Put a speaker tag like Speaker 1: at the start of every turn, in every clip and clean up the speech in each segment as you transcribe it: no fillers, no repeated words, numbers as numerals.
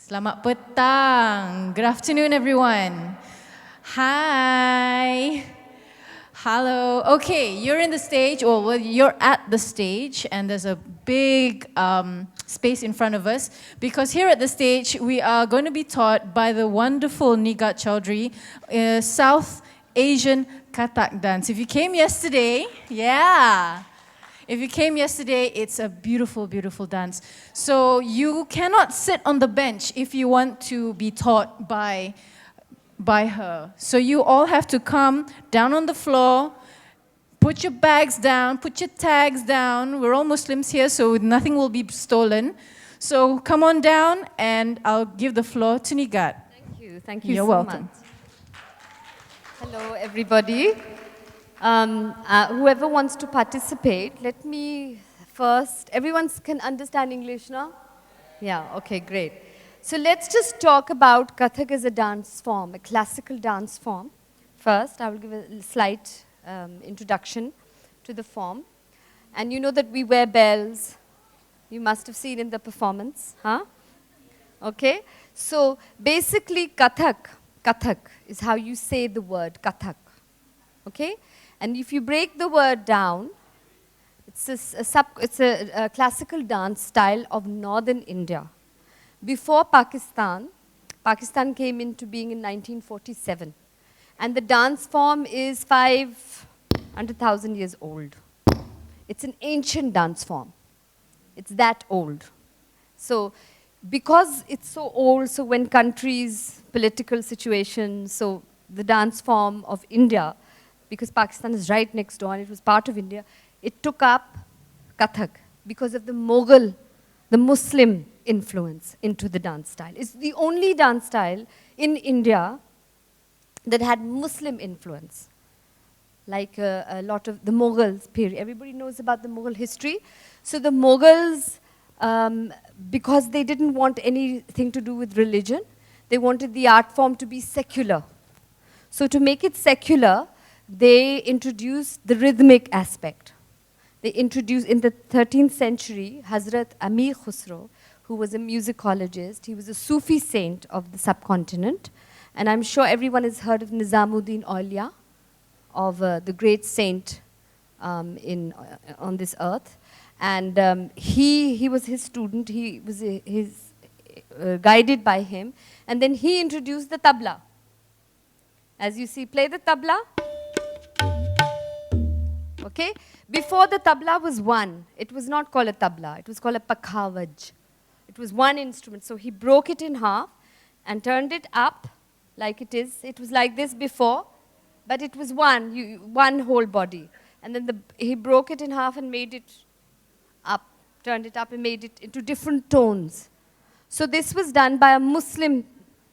Speaker 1: Selamat petang. Good afternoon, everyone. Hi. Hello. Okay, you're in the stage, or well, you're at the stage, and there's a big space in front of us because here at the stage we are going to be taught by the wonderful Nigat Chaudhry, South Asian Kathak dance. If you came yesterday, yeah. If you came yesterday, it's a beautiful, beautiful dance. So you cannot sit on the bench if you want to be taught by her. So you all have to come down on the floor, put your bags down, put your tags down. We're all Muslims here, so nothing will be stolen. So come on down, and I'll give the floor to Nigat.
Speaker 2: Thank you. Thank you
Speaker 1: You're
Speaker 2: so
Speaker 1: welcome.
Speaker 2: much. Hello, everybody. Whoever wants to participate, let me first, everyone can understand English now? Yeah, okay, great. So let's just talk about Kathak as a dance form, a classical dance form. First, I will give a slight introduction to the form. And you know that we wear bells. You must have seen in the performance, huh? Okay, so basically Kathak is how you say the word Kathak, okay? And if you break the word down, it's a classical dance style of northern India. Before Pakistan came into being in 1947. And the dance form is 500,000 years old. It's an ancient dance form. It's that old. So because it's so old, so when countries, political situations, so the dance form of India, because Pakistan is right next door and it was part of India, it took up Kathak because of the Mughal, the Muslim influence into the dance style. It's the only dance style in India that had Muslim influence, like a lot of the Mughals period. Everybody knows about the Mughal history. So the Mughals, because they didn't want anything to do with religion, they wanted the art form to be secular. So to make it secular, they introduced the rhythmic aspect. They introduced, in the 13th century, Hazrat Amir Khusro, who was a musicologist, he was a Sufi saint of the subcontinent, and I'm sure everyone has heard of Nizamuddin Aulia, of the great saint on this earth. And he was his student, he was guided by him, and then he introduced the tabla. As you see, play the tabla. Okay? Before the tabla was one. It was not called a tabla. It was called a pakhavaj. It was one instrument. So he broke it in half and turned it up like it is. It was like this before, but it was one whole body. And then he broke it in half and made it up, turned it up and made it into different tones. So this was done by a Muslim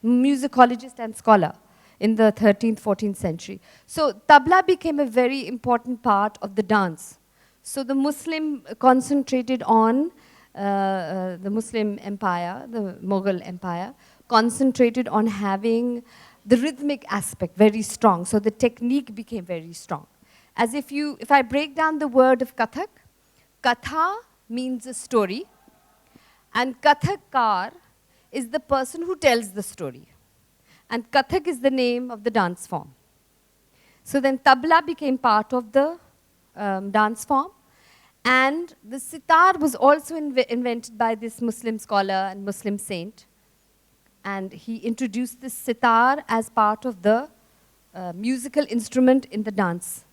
Speaker 2: musicologist and scholar in the 13th, 14th century. So tabla became a very important part of the dance. So the Muslim concentrated on, the Muslim empire, the Mughal empire, concentrated on having the rhythmic aspect very strong. So the technique became very strong. As if I break down the word of Kathak, Katha means a story, and Kathakar is the person who tells the story. And Kathak is the name of the dance form. So then tabla became part of the dance form. And the sitar was also invented by this Muslim scholar and Muslim saint. And he introduced the sitar as part of the musical instrument in the dance.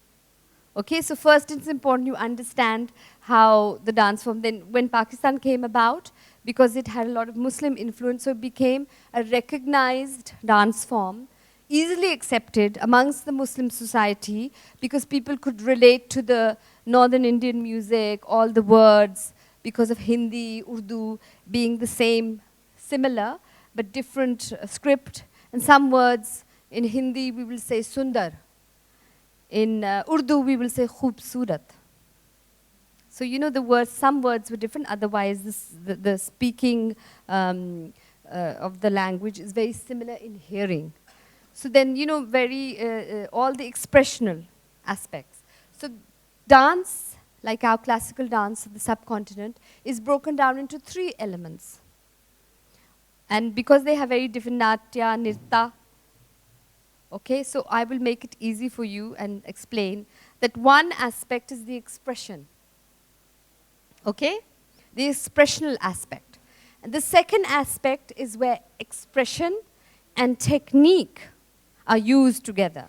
Speaker 2: Okay, so first it's important you understand how the dance form, then when Pakistan came about, because it had a lot of Muslim influence, so it became a recognized dance form, easily accepted amongst the Muslim society, because people could relate to the northern Indian music, all the words, because of Hindi, Urdu being the same, similar, but different script. And some words in Hindi we will say sundar. In Urdu we will say khoobsurat. So you know the words, some words were different, otherwise the speaking of the language is very similar in hearing. So then, you know, all the expressional aspects. So dance, like our classical dance of the subcontinent, is broken down into three elements. And because they have very different natya, nirta, okay, so I will make it easy for you and explain that one aspect is the expression, okay? The expressional aspect. And the second aspect is where expression and technique are used together.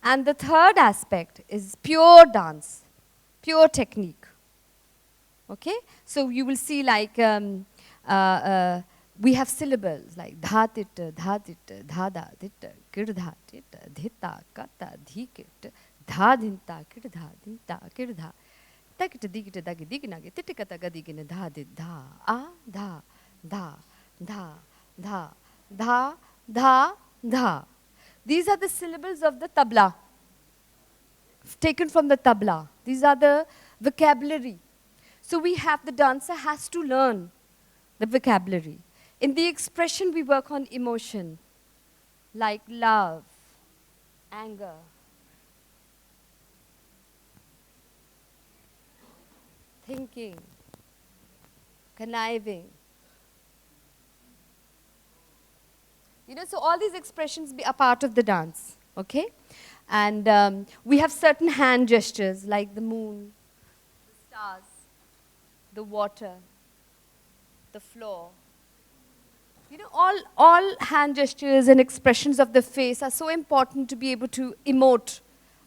Speaker 2: And the third aspect is pure dance, pure technique. Okay? So you will see like we have syllables like dha tit, dha tit, dha da tit, kir dha tit, dhita, kata, dhikit, dha dinta, kir dha dinta, kir dha. Takit digit dagi dignagi, titikata gadigin dha dit dha, a dha, dha, dha, dha, dha, dha, dha. These are the syllables of the tabla, taken from the tabla. These are the vocabulary. So we have, the dancer has to learn the vocabulary. In the expression, we work on emotion, like love, anger, thinking, conniving. You know, so all these expressions are part of the dance, okay? And we have certain hand gestures like the moon, the stars, the water, the floor. You know, all hand gestures and expressions of the face are so important to be able to emote.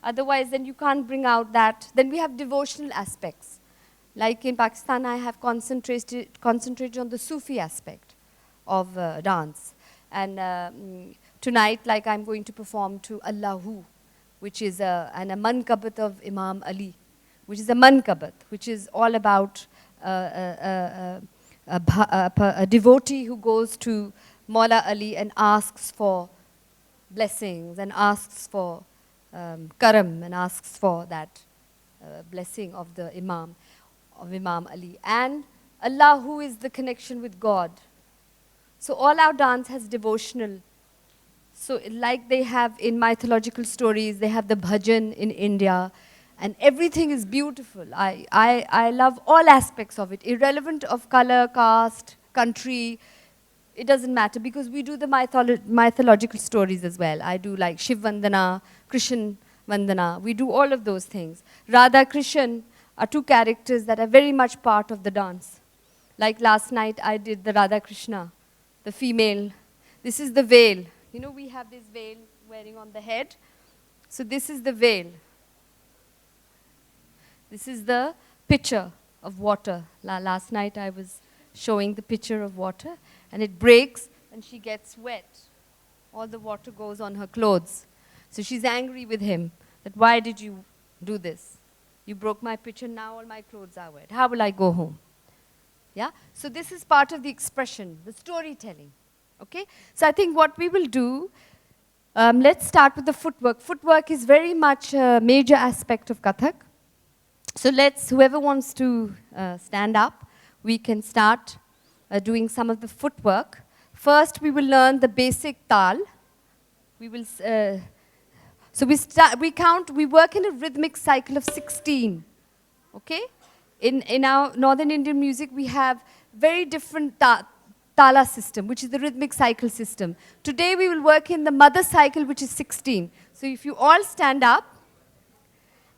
Speaker 2: Otherwise, then you can't bring out that. Then we have devotional aspects. Like in Pakistan, I have concentrated on the Sufi aspect of dance. And tonight, like I'm going to perform to Allahu, which is a mankabat of Imam Ali, which is a mankabat, which is all about a devotee who goes to Maula Ali and asks for blessings and asks for karam and asks for that blessing of the Imam, of Imam Ali. And Allah, who is the connection with God. So all our dance has devotional. So like they have in mythological stories, they have the bhajan in India, and everything is beautiful. I love all aspects of it, irrelevant of color, caste, country. It doesn't matter because we do the mythological stories as well. I do like Shiv Vandana, Krishan Vandana. We do all of those things. Radha, Krishan are two characters that are very much part of the dance. Like last night, I did the Radha Krishna, the female. This is the veil. You know, we have this veil wearing on the head. So this is the veil. This is the pitcher of water. Last night I was showing the pitcher of water, and it breaks and she gets wet. All the water goes on her clothes. So she's angry with him that, why did you do this? You broke my pitcher, now all my clothes are wet. How will I go home? Yeah? So this is part of the expression, the storytelling. Okay? So I think what we will do, let's start with the footwork. Footwork is very much a major aspect of Kathak. So let's, whoever wants to stand up, we can start doing some of the footwork. First, we will learn the basic tal. We will, so we work in a rhythmic cycle of 16. Okay? In our Northern Indian music, we have very different tala system, which is the rhythmic cycle system. Today, we will work in the mother cycle, which is 16. So if you all stand up,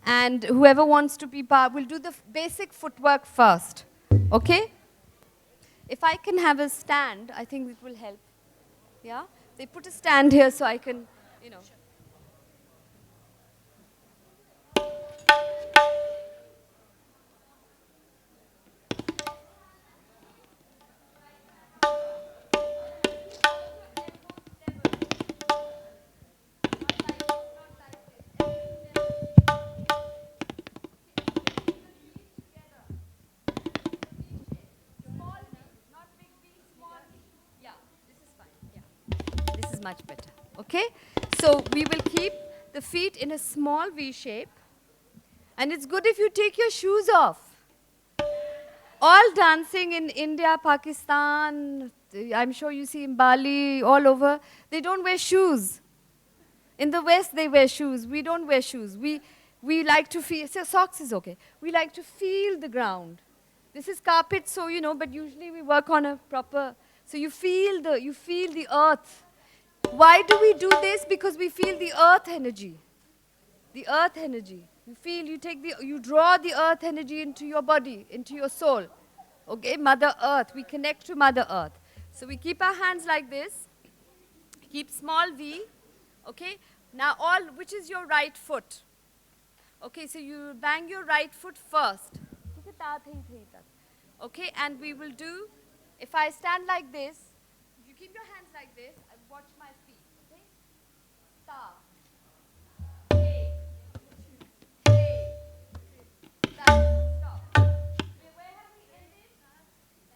Speaker 2: and whoever wants to be part, we'll do the basic footwork first. Okay? If I can have a stand, I think it will help. Yeah? They put a stand here so I can, you know. Much better. Okay? So we will keep the feet in a small V shape. And it's good if you take your shoes off. All dancing in India, Pakistan, I'm sure you see in Bali, all over, they don't wear shoes. In the West, they wear shoes. We don't wear shoes. We like to feel, so socks is okay. We like to feel the ground. This is carpet, so you know, but usually we work on a proper, so you feel the earth. Why do we do this? Because we feel the earth energy. The earth energy. You draw the earth energy into your body, into your soul. Okay, Mother Earth. We connect to Mother Earth. So we keep our hands like this. Keep small V. Okay. Now which is your right foot? Okay, so you bang your right foot first. Okay, and we will do, if I stand like this, you keep your hands like this, and watch my feet. Okay? Ta. Hey. Hey. Stop. Where have we ended?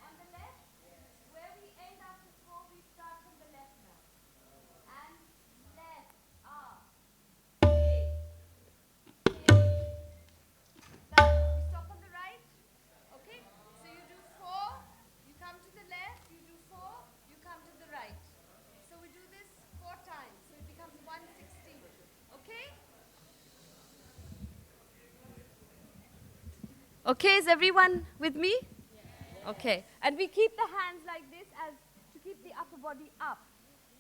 Speaker 2: On the left? Where we end after 4, we start from the left now. And left. Hey. Hey. We stop on the right. Okay? So you do 4, you come to the left, you do 4, you come to the right. So we do this 4 times. So it becomes 160. Okay? Okay, is everyone with me? Okay. And we keep the hands like this as to keep the upper body up.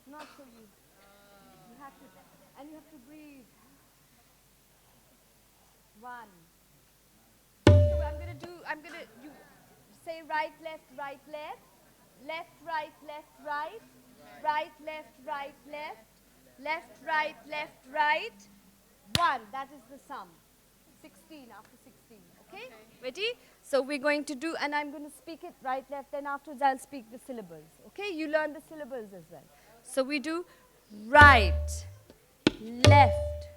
Speaker 2: Not so you. You have to, and you have to breathe. 1. So you say right, left, right, left. Left, right, left, right. Right, left, right, left. Left, right, left, right. 1, that is the sum. 16 after 16, okay? Ready? So we're going to do, and I'm going to speak it right, left, then afterwards I'll speak the syllables, okay? You learn the syllables as well. So we do right, left,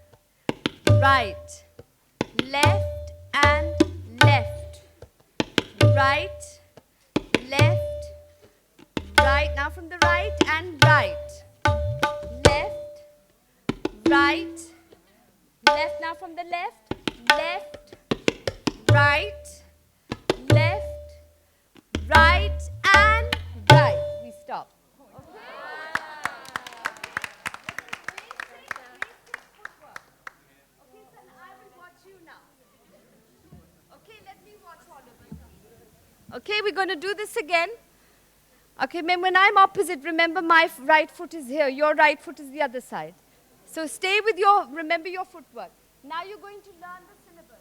Speaker 2: right, left, and left. Right, left, right. Now from the right and right. Left, right, left. Now from the left, left, right, left, right, and right. We stop. Okay? Okay, so I will watch you now. Okay, let me watch all of you. Okay, we're going to do this again. Okay, when I'm opposite, remember my right foot is here. Your right foot is the other side. So stay with remember your footwork. Now you're going to learn the syllables.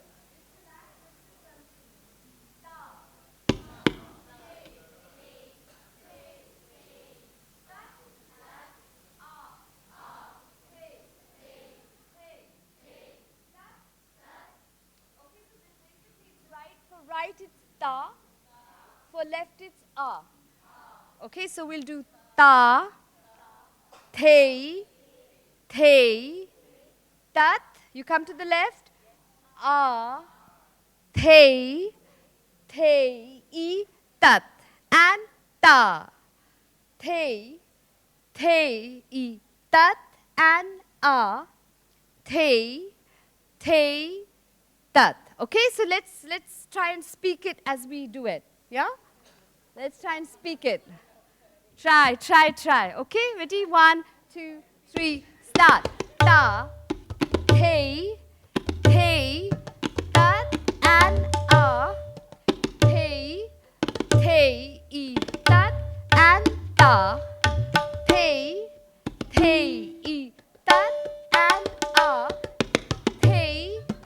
Speaker 2: For right it's ta, for left it's a. Okay, so we'll do ta, thei, tat. You come to the left. A, thei, I, tat. And ta. Thei, I, tat. And a, thei, tat. Okay, so let's try and speak it as we do it. Yeah? Let's try and speak it. Try. Okay, ready? 1, 2, 3, start. Ta, thei, tat, and a. Thei, I, tat, and ta. Thei, I, tat, and a. Thei,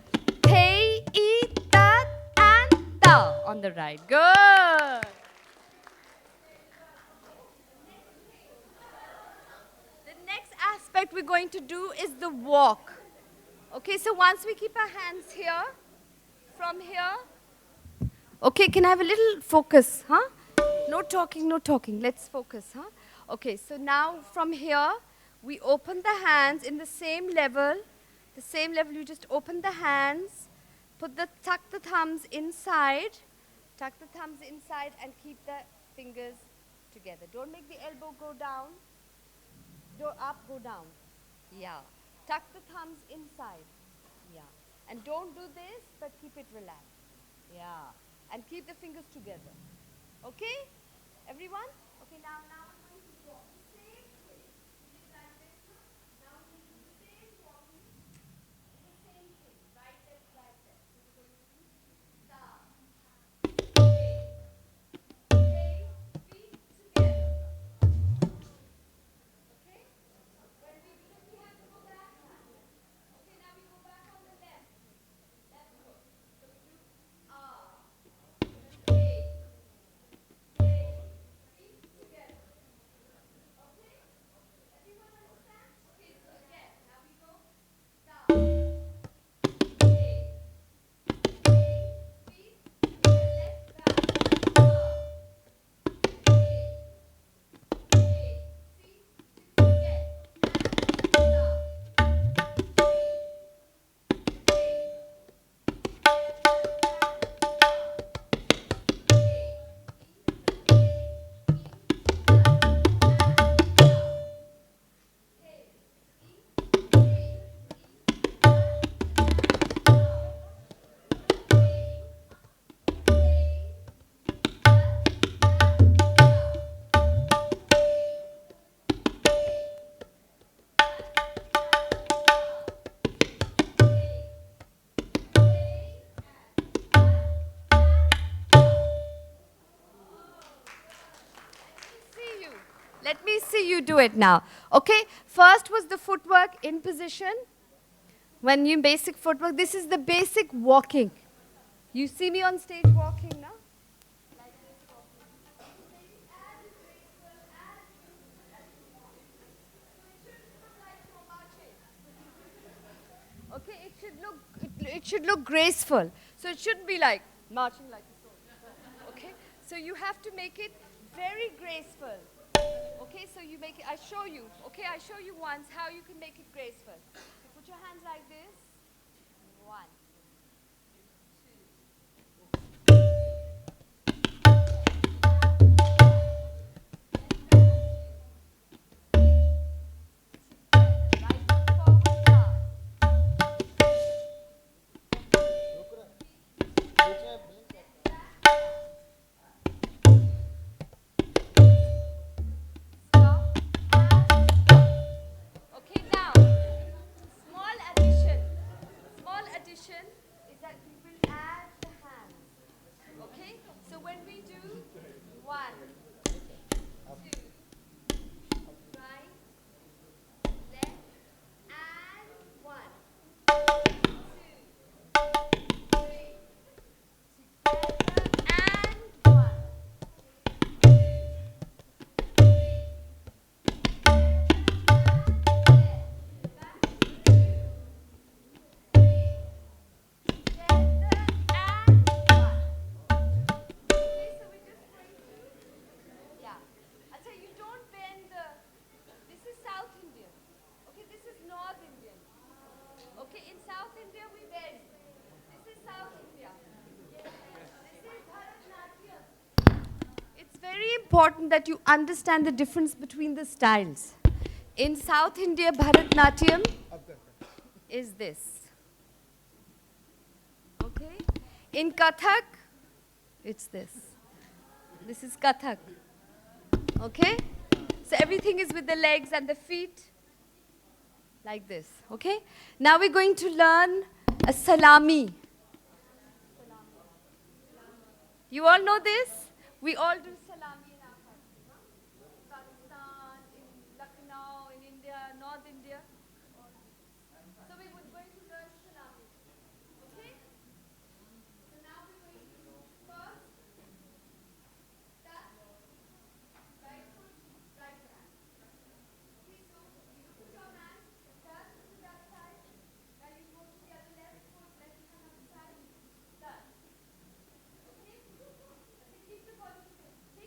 Speaker 2: I, tat, and ta. On the right. Good. Aspect we're going to do is the walk. Okay, so once we keep our hands here, from here. Okay, can I have a little focus, huh? No talking. Let's focus, huh? Okay, so now from here, we open the hands in the same level. You just open the hands, tuck the thumbs inside, and keep the fingers together. Don't make the elbow go down. Go up, go down. Yeah. Tuck the thumbs inside. Yeah. And don't do this, but keep it relaxed. Yeah. And keep the fingers together. Okay? Everyone? Okay, now we're going to walk the same way. Like this. Now we do the same walking. The same thing. Right, left, right, left. So we're going to do ta. Let me see you do it now. Okay, first was the footwork in position. When you basic footwork, this is the basic walking. You see me on stage walking now? Okay, it should look graceful. So it shouldn't be like marching like this. Okay, so you have to make it very graceful. Okay, so you make it, I show you. Okay, I show you once how you can make it graceful. You put your hands like this. 1. Okay, now, small addition. Small addition is that we will add the hands. Okay, so when we do 1, 2, right, left, and 1, 2, 3, together, and 1. It's very important that you understand the difference between the styles. In South India, Bharatnatyam is this. Okay? In Kathak, it's this. This is Kathak. Okay? So everything is with the legs and the feet like this. Okay? Now we're going to learn a salami. You all know this? We all do salami in our country. In Pakistan, in Lucknow, in India, North India. So we were going to learn salami. Okay? So now we're going to do first that right foot, right hand. Okay, so you put your hand, turn to that side. Now you go to the other left foot, left hand on the side. Turn. Okay? Okay, keep the body straight.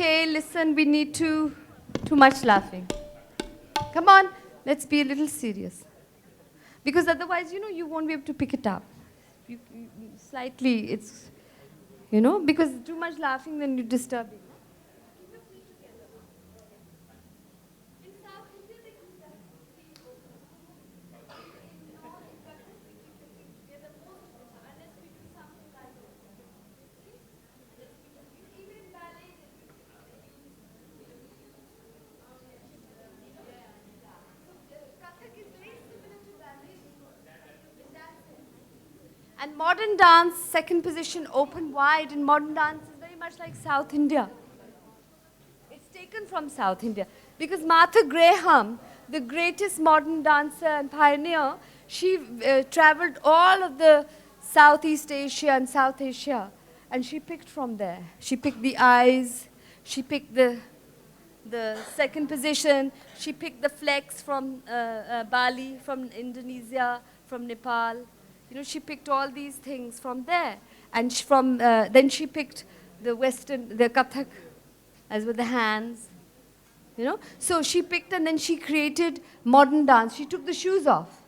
Speaker 2: Okay, listen, we need too much laughing. Come on, let's be a little serious. Because otherwise, you won't be able to pick it up. Slightly, it's, because too much laughing, then you're disturbing. And modern dance, second position, open wide, and modern dance is very much like South India. It's taken from South India. Because Martha Graham, the greatest modern dancer and pioneer, she traveled all of the Southeast Asia and South Asia, and she picked from there. She picked the eyes, she picked the second position, she picked the flex from Bali, from Indonesia, from Nepal. She picked all these things from there. And then she picked the Kathak, as with the hands. So she picked and then she created modern dance. She took the shoes off.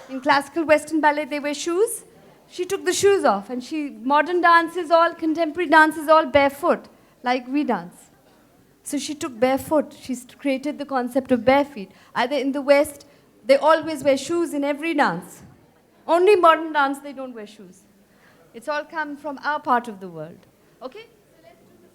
Speaker 2: In classical Western ballet, they wear shoes. She took the shoes off. And modern dance is all, contemporary dance is all barefoot, like we dance. So she took barefoot. She created the concept of bare feet. Either in the West, they always wear shoes in every dance. Only modern dance, they don't wear shoes. It's all come from our part of the world. Okay? So let's do this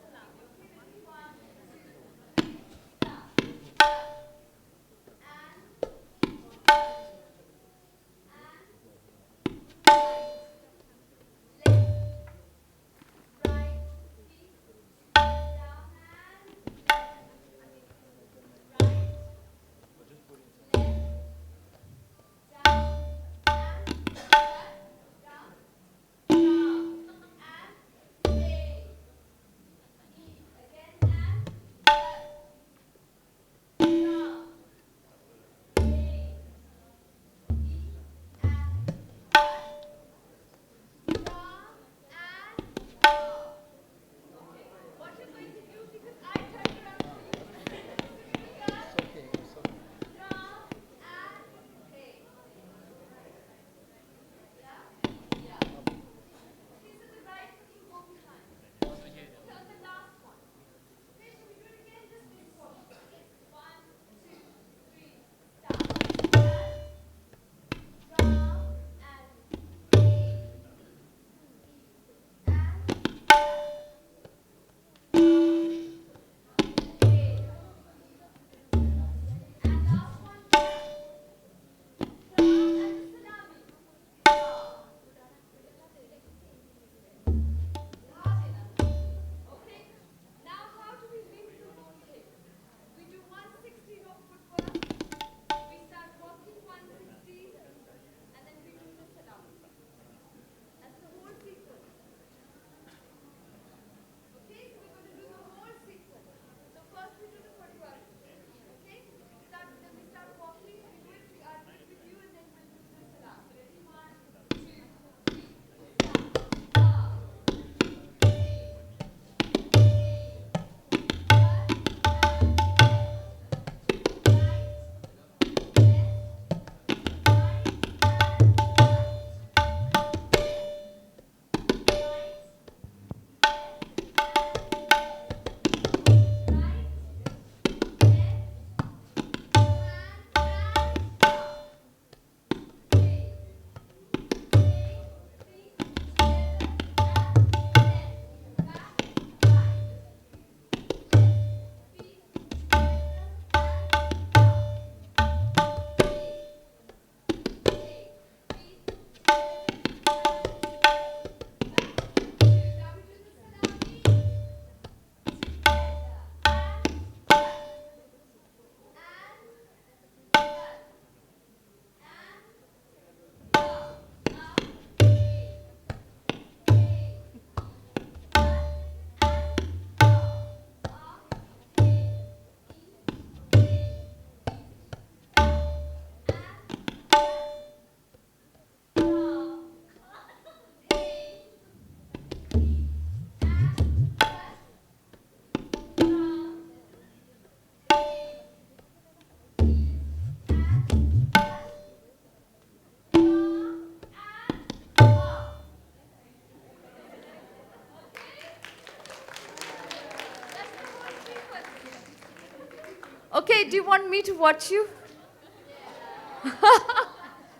Speaker 2: Okay, do you want me to watch you?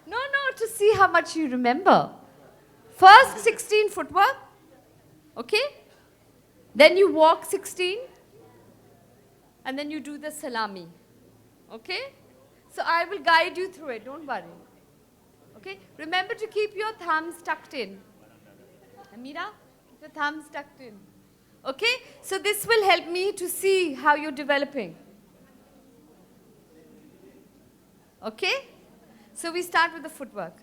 Speaker 2: No, to see how much you remember. First 16 footwork, okay? Then you walk 16, and then you do the salami, okay? So I will guide you through it, don't worry. Okay? Remember to keep your thumbs tucked in. Amira, keep your thumbs tucked in. Okay? So this will help me to see how you're developing. Okay? So we start with the footwork.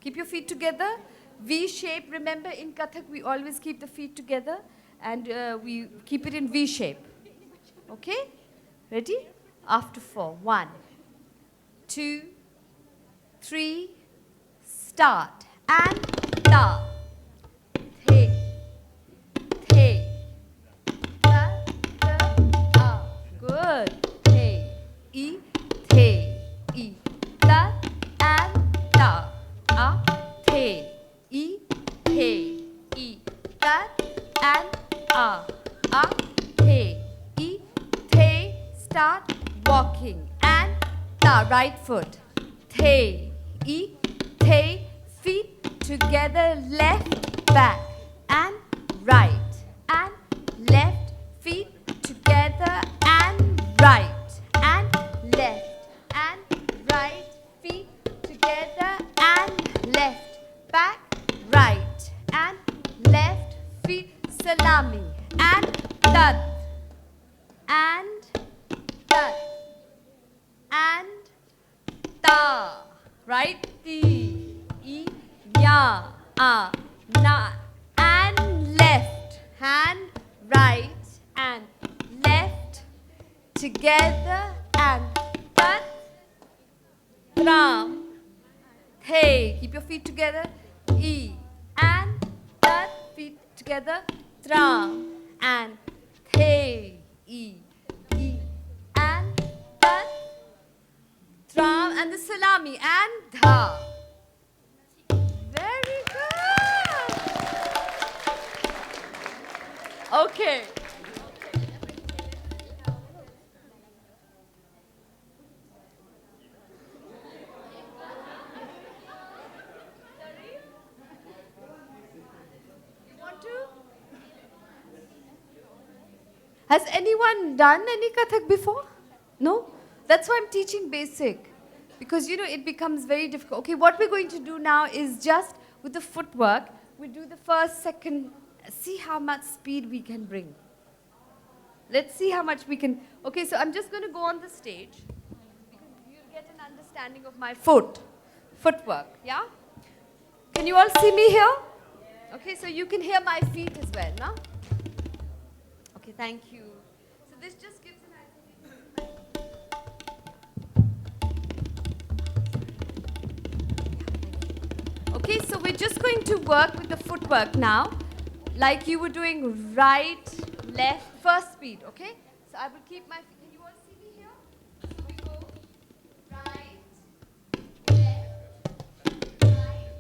Speaker 2: Keep your feet together. V shape. Remember in Kathak we always keep the feet together and we keep it in V shape. Okay? Ready? After 4. 1, 2, 3, start. And ta. The. Ta, ta, ah. Good. E. Ta and ta. A. E. Ta and a. E. Start walking. And ta. Right foot. Feet together, left, back, and right, and left, feet together, and right, and left, and right, feet together, and left, back, right, and left, feet, salami, and tat, and tat, and ta, right, ti, e, ya, na, and left, hand, right, and left, together, and tat, tram, hey, keep your feet together, e, and tat, feet together, tram, and hey, e, and tat, tram, and the salami, and dha. Very good. Okay. You want to? Has anyone done any Kathak before? No? That's why I'm teaching basic. Because, you know, it becomes very difficult. Okay, what we're going to do now is just with the footwork, we do the first, second, see how much speed we can bring. Let's see how much we can. Okay, so I'm just going to go on the stage. Because you'll get an understanding of my footwork, yeah? Can you all see me here? Okay, so you can hear my feet as well, no? Okay, thank you. So this just gives an idea. Okay, so we're just going to work with the footwork now, like you were doing right, left, first speed, okay? So I will keep my feet. Can you all see me here? We go right, left, right,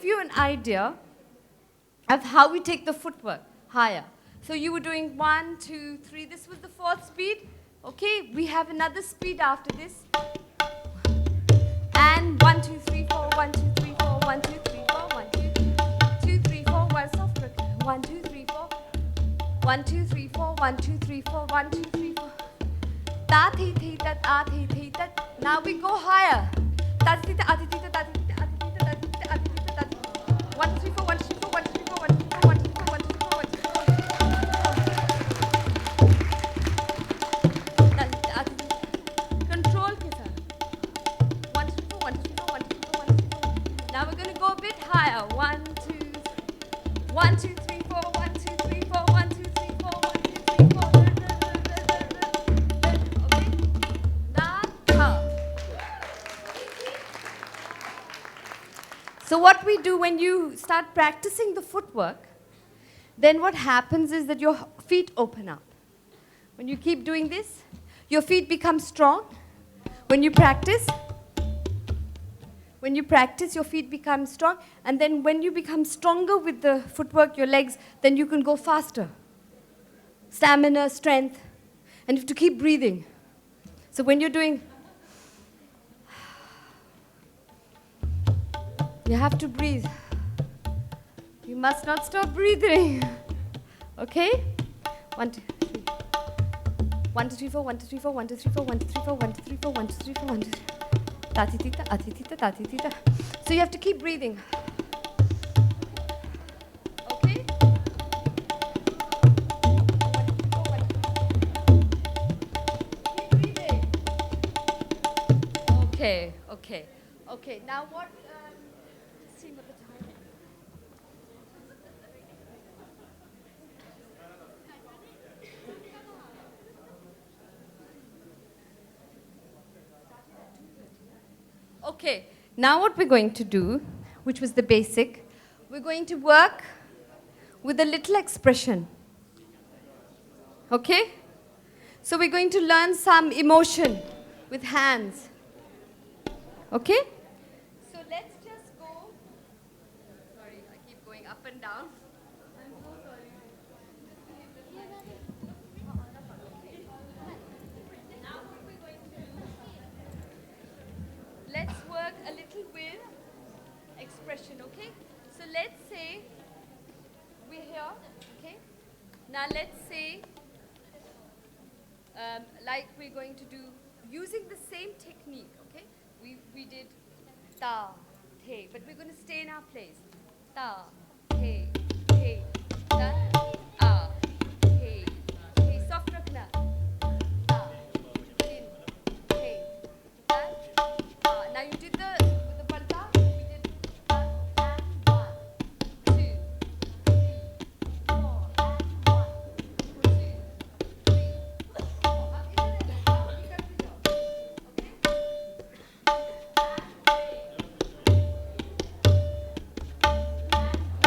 Speaker 2: you an idea of how we take the footwork higher. So you were doing 1, 2, 3. This was the 4th speed. Okay, we have another speed after this. And 1, 2, 3, 4, 1, 2, 3, 4, 1, 2, 3, 4, 1, 2, 2, 3, 4, 1, soft rock. 1, 2, 3, 4. 1, 2, 3, 4, 1, 2, 3, 4, 1, 2, 3, 4. Ta, thi, thi, tat, ah, thi, thi, tat. Now we go higher. Ta, thi, ta, ah, thi, ta, ta, thi, ta, ah, thi, ta, ta, thi, ta, ah, thi, ta, ta, thi. 1, 2, 3, 4, 1, 2, 3, 4, 1, 2, 3, 4, 1, 2, 3, 4, 1, 2, 3, 4, 1, 2, 3, 4, 1, 2, 3, 4. Control ke saath. 1, 2, 3, 4, 1, 2, 3, 4, 1, 2, 3, 4, 1, 2, 3, 4. Now we're going to go a bit higher. 1, 2, 1, 2, 3, 4, 1, 2, 3, 4, 1, 2, 3, 4, 1, 2, 3, 4. Okay? Da, So what we do when you start practicing the footwork, then what happens is that your feet open up. When you keep doing this, your feet become strong. When you practice, your feet become strong. And then when you become stronger with the footwork, your legs, then you can go faster. Stamina, strength, and you have to keep breathing. So when you're doing, you have to breathe. You must not stop breathing. Okay? 1, 2, 3. 1, 2, 3, 4, 1, 2, 3, 4, 1, 2, 3, 4, 1, 2, 3, 4, 1, 2, 3, 4, 1, 2, 3, 4, 1, 2, 3. Ta-ti-ti-ta, ati-ti-ta, ta-ti-ti-ta. So you have to keep breathing. Okay? Keep breathing. Okay, okay. Okay, now what, just see what the time is. Okay, now what we're going to do, which was the basic, we're going to work with a little expression. Okay? So we're going to learn some emotion with hands. Okay? So let's just go. Sorry, I keep going up and down. I'm so sorry. Now what we're going to do, let's work a little with expression, okay? So let's say we're here, okay? Now let's say, like we're going to do, using the same technique, okay? We did ta, the, but we're going to stay in our place. Ta, the, ta, ah, the, soft rakna. Ta, din, the, ta, ah. Now you did with the parda, we did ta and 1, 2, 3, 4 and 1, 2, 3, 4.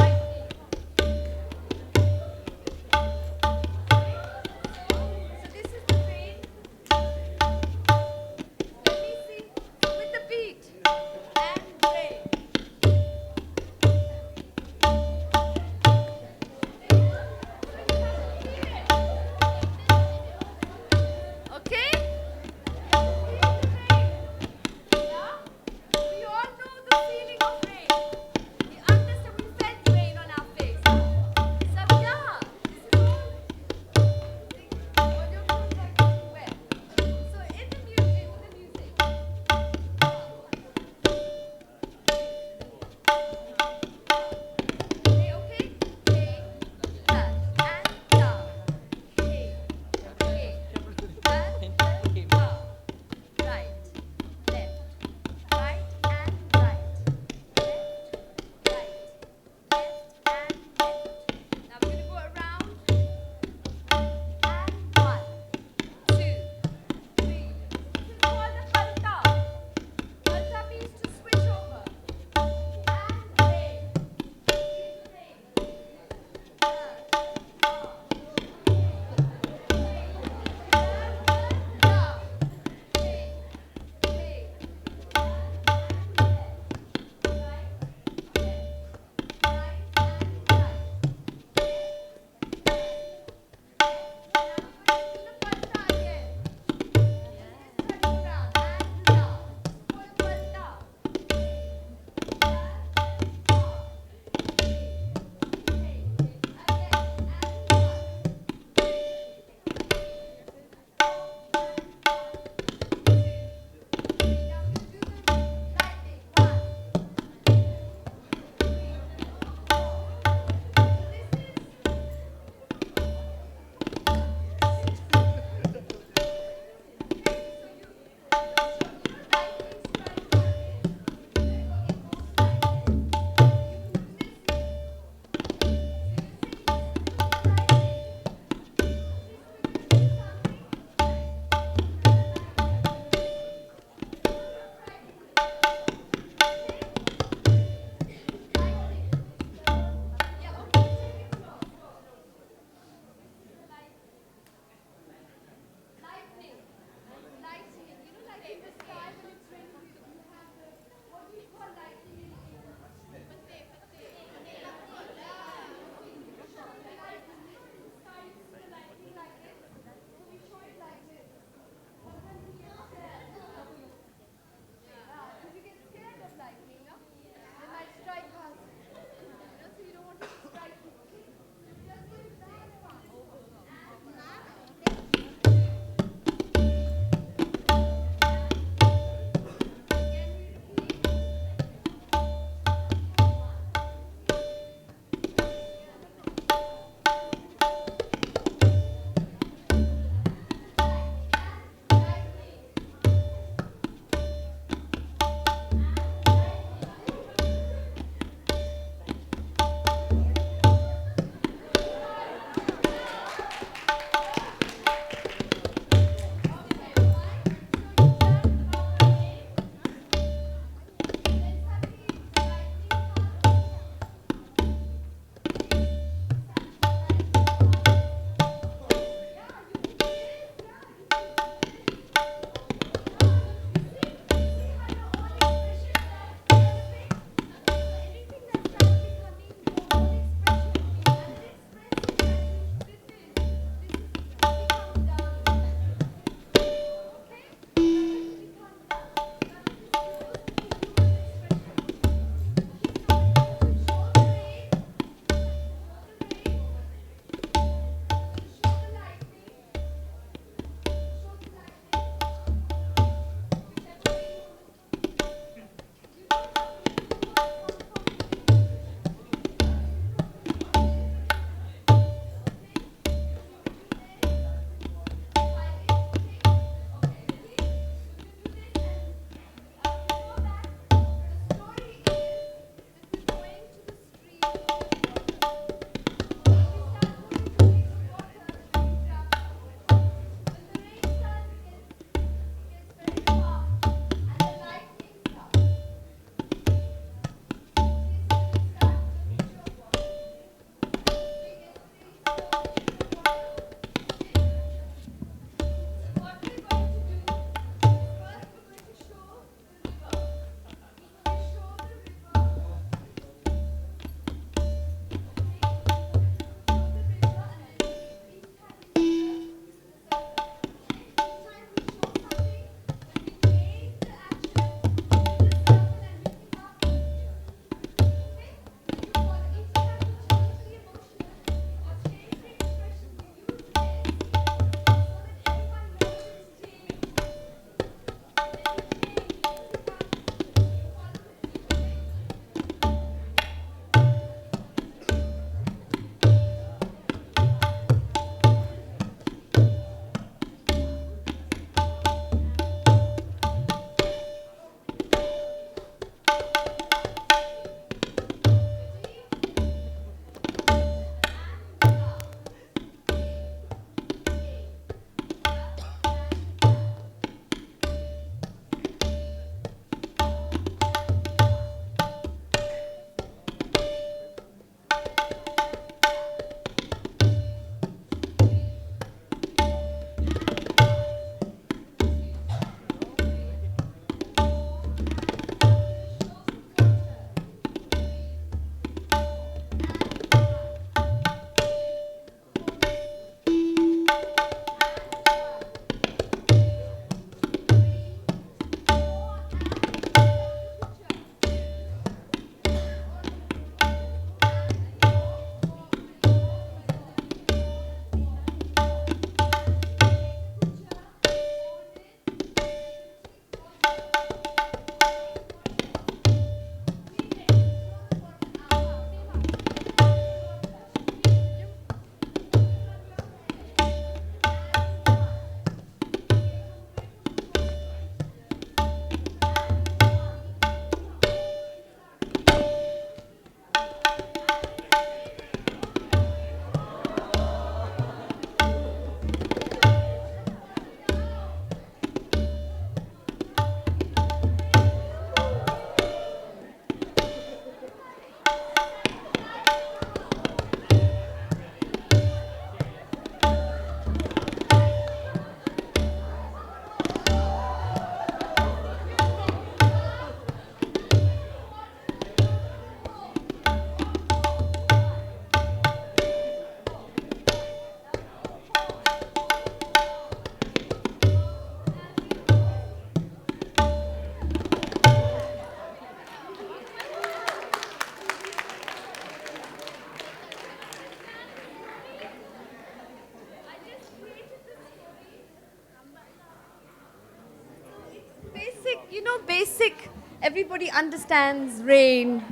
Speaker 2: You know, basic, everybody understands rain,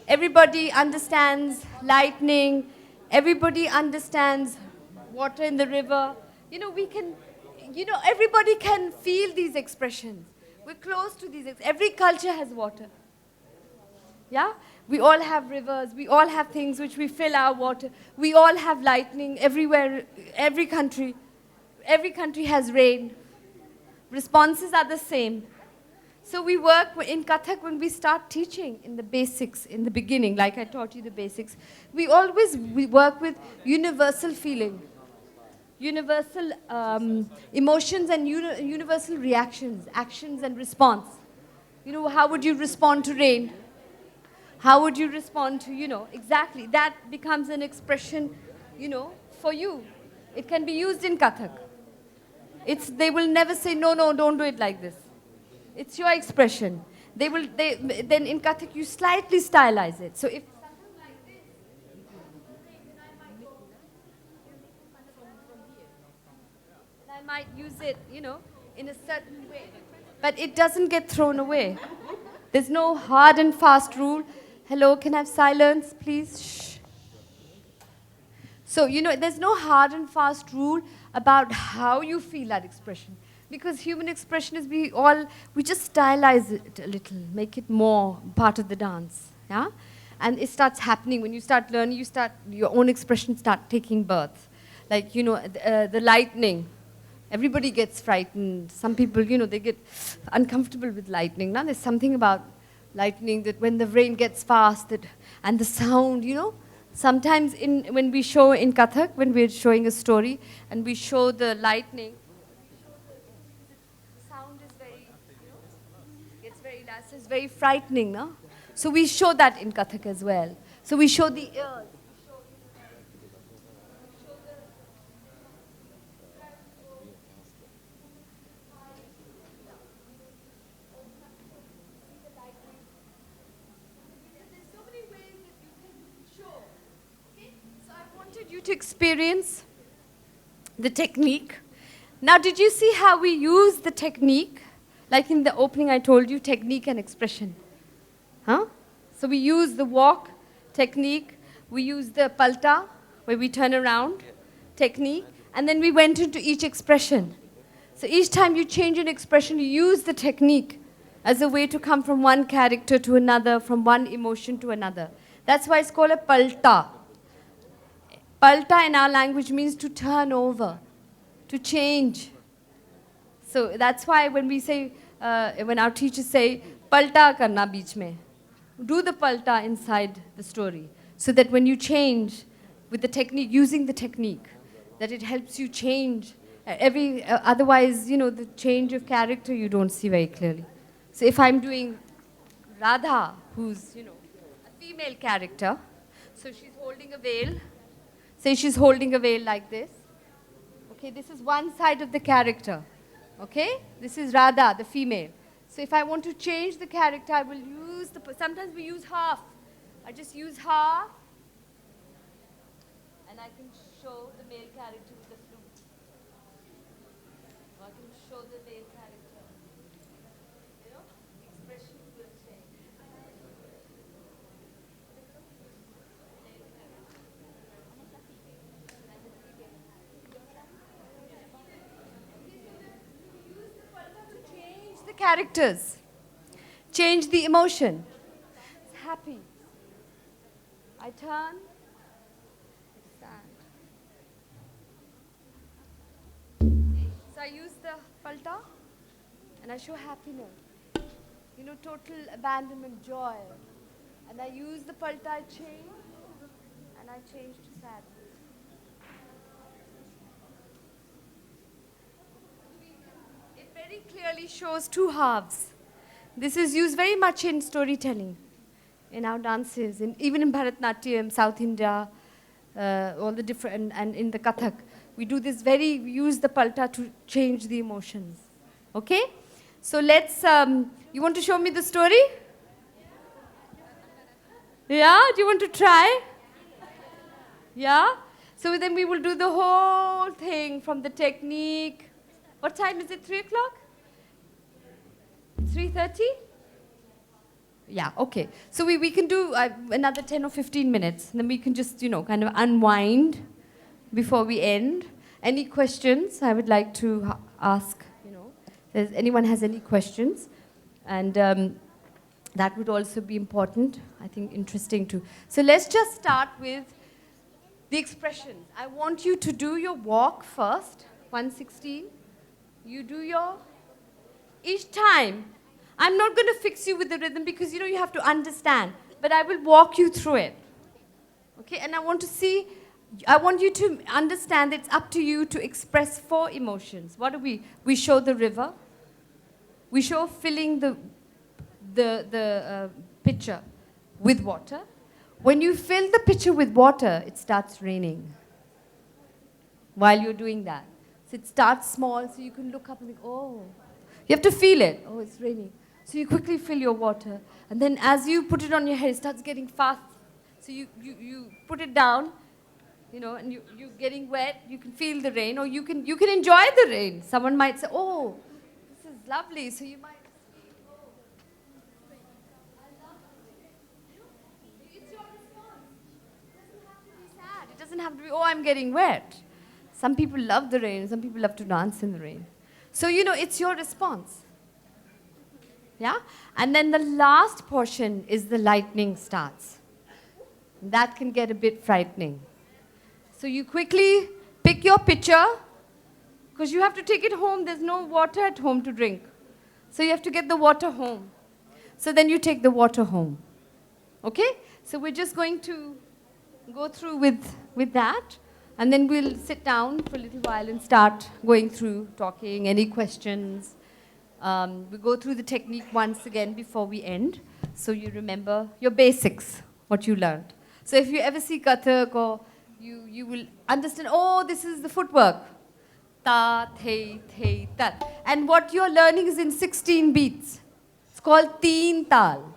Speaker 2: everybody understands lightning, everybody understands water in the river. You know, we can, you know, everybody can feel these expressions. We're close to these, every culture has water. Yeah? We all have rivers, we all have things which we fill our water. We all have lightning everywhere, every country. Every country has rain. Responses are the same. So we work in Kathak when we start teaching in the basics, in the beginning, like I taught you the basics. We work with universal feeling, universal emotions and universal reactions, actions and response. You know, how would you respond to rain? How would you respond to, you know, exactly. That becomes an expression, you know, for you. It can be used in Kathak. They will never say, no, no, don't do it like this. It's your expression. Then in Kathak, you slightly stylize it. So if something like this, then I might use it, you know, in a certain way. But it doesn't get thrown away. There's no hard and fast rule. Hello, can I have silence, please? Shh. So, you know, there's no hard and fast rule about how you feel that expression. Because human expression is we just stylize it a little, make it more part of the dance, yeah? And it starts happening. When you start learning, your own expression start taking birth. Like, you know, the lightning. Everybody gets frightened. Some people, you know, they get uncomfortable with lightning. Now, there's something about lightning that when the rain gets fast, and the sound, you know, sometimes when we show in Kathak, when we're showing a story, and we show the lightning, the sound is very, you know, it's very loud, it's very frightening, no? So we show that in Kathak as well. So we show the ears. You to experience the technique. Now, did you see how we use the technique? Like in the opening, I told you technique and expression. Huh? So we use the walk technique, we use the palta, where we turn around technique, and then we went into each expression. So each time you change an expression, you use the technique as a way to come from one character to another, from one emotion to another. That's why it's called a palta. Palta in our language means to turn over, to change. So that's why when we say, when our teachers say, palta karna beech mein, do the palta inside the story, so that when you change with the technique, using the technique, that it helps you change. Otherwise, you know, the change of character you don't see very clearly. So if I'm doing Radha, who's, you know, a female character, so she's holding a veil. Say she's holding a veil like this. Okay, this is one side of the character. Okay, this is Radha, the female. So if I want to change the character, I will use sometimes we use half. I just use half, and I can show the male character with the flute. Or I can show the male character. You know, expressions will change. Characters. Change the emotion. It's happy. I turn. It's sad. So I use the palta and I show happiness. You know, total abandonment, joy. And I use the palta, I change, and I change to sadness. Very clearly shows two halves. This is used very much in storytelling, in our dances, even in Bharatnatyam, South India, all the different, and in the Kathak. We do this we use the palta to change the emotions. Okay? So let's, you want to show me the story? Yeah? Do you want to try? Yeah? So then we will do the whole thing from the technique. What time is it? 3 o'clock? 3:30? Yeah, okay. So we can do another 10 or 15 minutes. And then we can just, kind of unwind before we end. Any questions I would like to ask, if anyone has any questions. And that would also be important, I think interesting too. So let's just start with the expressions. I want you to do your walk first, 116. You do each time. I'm not going to fix you with the rhythm because, you have to understand. But I will walk you through it. Okay, and I want you to understand it's up to you to express 4 emotions. What do we? We show the river. We show filling the pitcher with water. When you fill the pitcher with water, it starts raining while you're doing that. So it starts small, so you can look up and think, oh. You have to feel it. Oh, it's raining. So you quickly fill your water. And then as you put it on your head, it starts getting fast. So you put it down, and you're getting wet. You can feel the rain, or you can enjoy the rain. Someone might say, oh, this is lovely. So you might say, oh, I love the rain. It's your response. It doesn't have to be sad. It doesn't have to be, oh, I'm getting wet. Some people love the rain. Some people love to dance in the rain. So, it's your response. Yeah? And then the last portion is the lightning starts. That can get a bit frightening. So you quickly pick your pitcher, because you have to take it home. There's no water at home to drink. So you have to get the water home. So then you take the water home. Okay? So we're just going to go through with that. And then we'll sit down for a little while and start going through, talking, any questions. We'll go through the technique once again before we end, so you remember your basics, what you learned. So if you ever see Kathak, or you will understand, oh, this is the footwork. Ta, the, ta. And what you're learning is in 16 beats. It's called Teen Tal.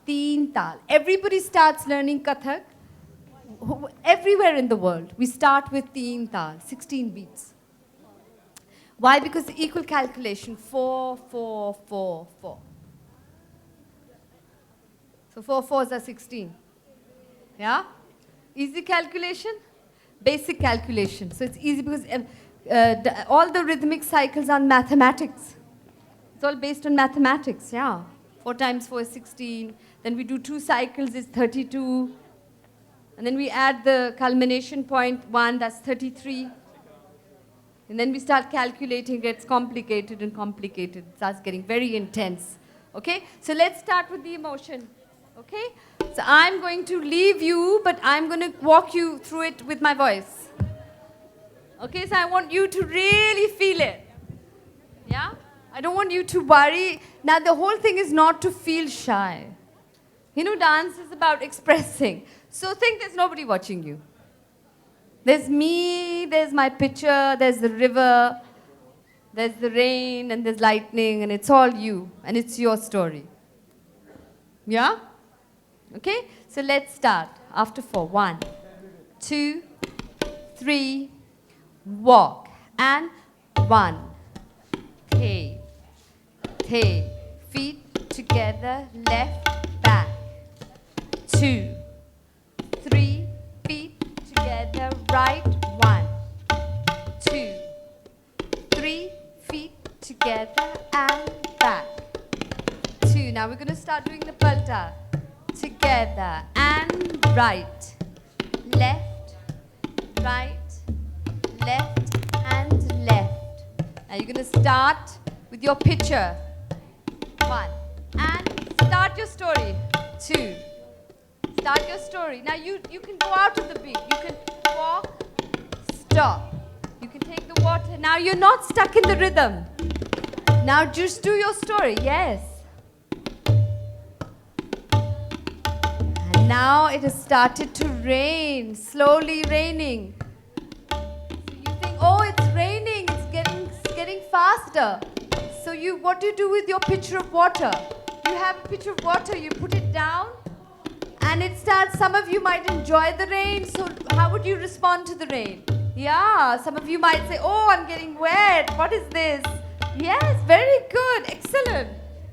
Speaker 2: Teen Tal. Everybody starts learning Kathak. Everywhere in the world, we start with Teen Tal, 16 beats. Why? Because the equal calculation, 4, 4, 4, 4. So 4 fours are 16. Yeah? Easy calculation? Basic calculation. So it's easy because all the rhythmic cycles are mathematics. It's all based on mathematics, yeah. 4 times 4 is 16. Then we do 2 cycles, is 32. And then we add the culmination point 1, that's 33. And then we start calculating, it gets complicated and complicated. It starts getting very intense. Okay? So let's start with the emotion. Okay? So I'm going to leave you, but I'm going to walk you through it with my voice. Okay? So I want you to really feel it. Yeah? I don't want you to worry. Now, the whole thing is not to feel shy. Dance is about expressing. So think there's nobody watching you. There's me, there's my picture, there's the river, there's the rain, and there's lightning, and it's all you, and it's your story. Yeah? Okay? So let's start. After 4. 1, 2, 3, walk. And 1, hey, feet together, left, back. 2, 3, feet together, right, 1, 2, 3, feet together and back. 2. Now we're going to start doing the palta. Together and right, left, right, left and left. Now you're going to start with your picture. 1. And start your story. 2. Start your story. Now you can go out of the beat. You can walk, stop. You can take the water. Now you're not stuck in the rhythm. Now just do your story. Yes. And now it has started to rain. Slowly raining. So you think, oh, it's raining. It's getting faster. So what do you do with your pitcher of water? You have a pitcher of water. You put it down. And it starts, some of you might enjoy the rain, so how would you respond to the rain? Yeah, some of you might say, oh, I'm getting wet, what is this? Yes, very good. Excellent.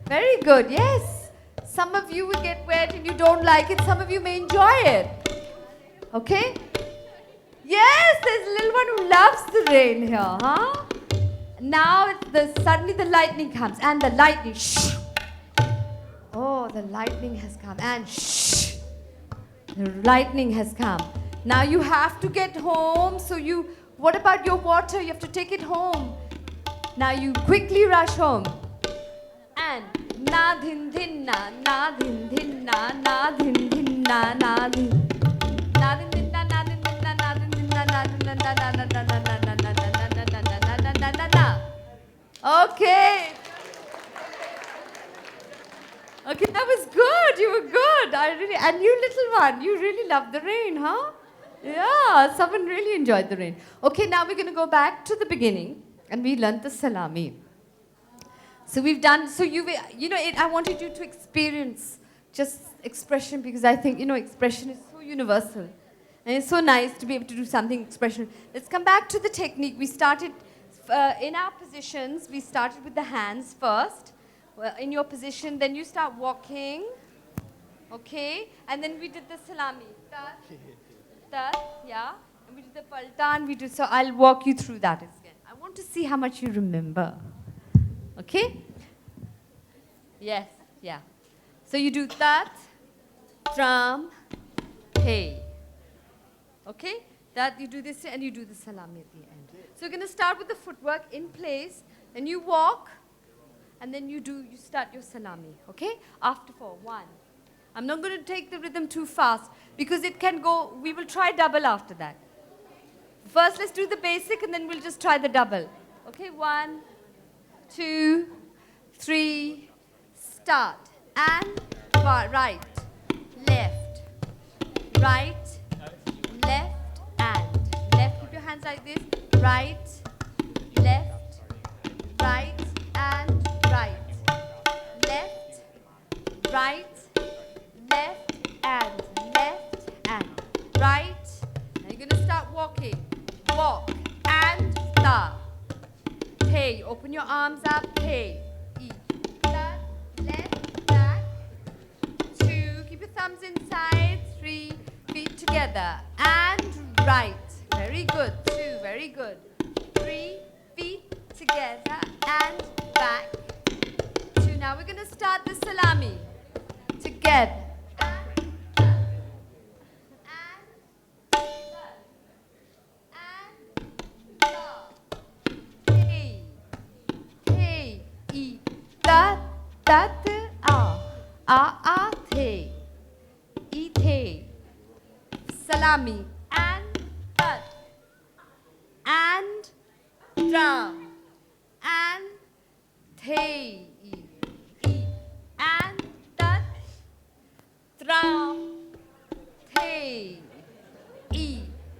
Speaker 2: Very good. Yes. Some of you will get wet and you don't like it. Some of you may enjoy it. Okay? Yes, there's a little one who loves the rain here, huh? Now suddenly the lightning comes and the lightning, shh. Oh, the lightning has come and shh. The lightning has come. Now you have to get home. What about your water? You have to take it home. Now you quickly rush home. And na din din na, na din din na, na din din na, na din. Na din din na, na din din na, na din din na, na din din na, na na na na na na na na na na na na na na. Okay. Okay, that was good. You were good. And you little one, you really loved the rain, huh? Yeah, someone really enjoyed the rain. Okay, now we're going to go back to the beginning and we learned the salami. So we've done, I wanted you to experience just expression because I think, expression is so universal. And it's so nice to be able to do something expression. Let's come back to the technique. We started, in our positions, we started with the hands first. In your position, then you start walking, okay? And then we did the salami. Yeah? And we did the palta, so I'll walk you through that again. I want to see how much you remember. Okay? Yes, yeah. So you do tat, tram, hey. Okay? That you do this and you do the salami at the end. So you're going to start with the footwork in place, and you walk, and then you start your salami, okay? After 4, 1. I'm not going to take the rhythm too fast because it can go, we will try double after that. First, let's do the basic and then we'll just try the double. Okay, 1, 2, 3, start. And right, left, right, left, and left. Keep your hands like this. Right, left, right, and right. Left, right, left, and right. Now you're going to start walking. Walk and start. Hey, open your arms up. Hey, start, left, back. 2, keep your thumbs inside. 3, feet together. And right. Very good. 2, very good. 3, feet together and back. 2. Now we're going to start the salami. Together. The salami and tat and drum and the and tat drum the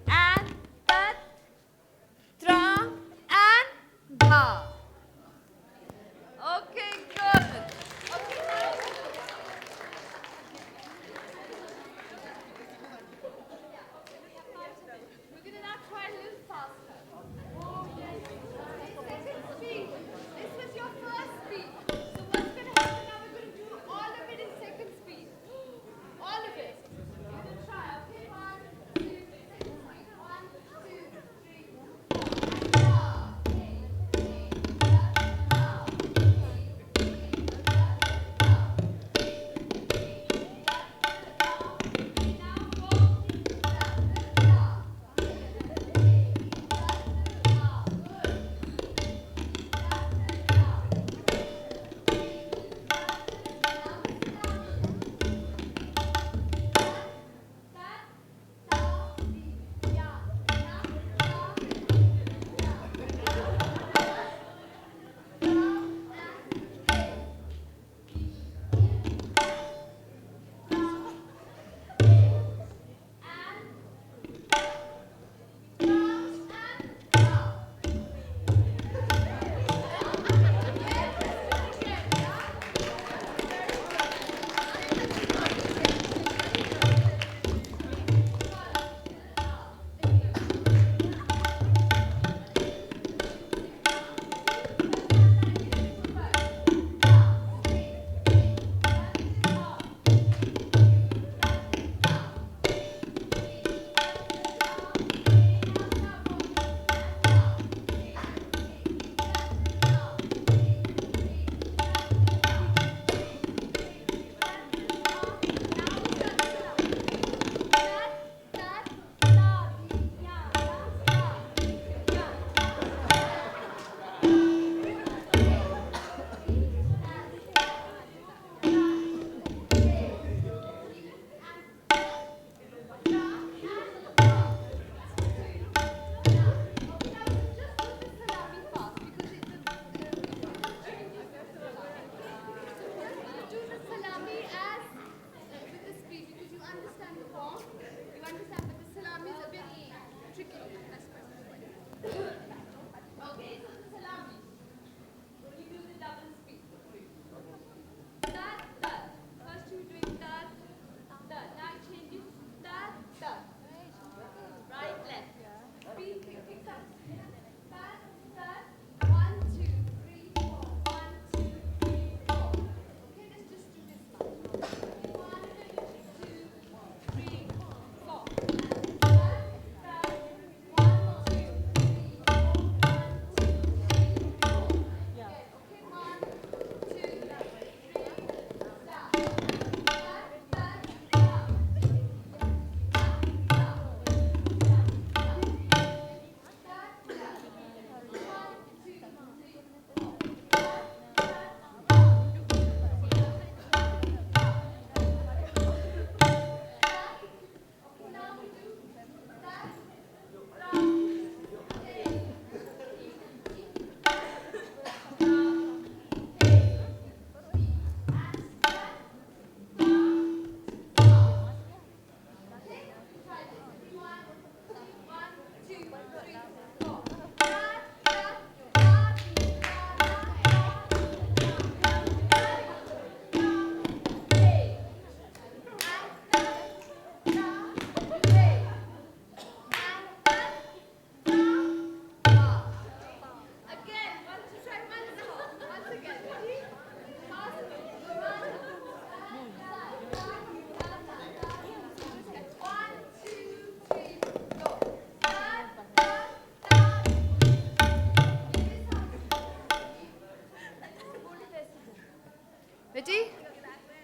Speaker 2: and tat drum and dha. Okay, good. Okay, now. We're going to now try a little faster. Oh, yes.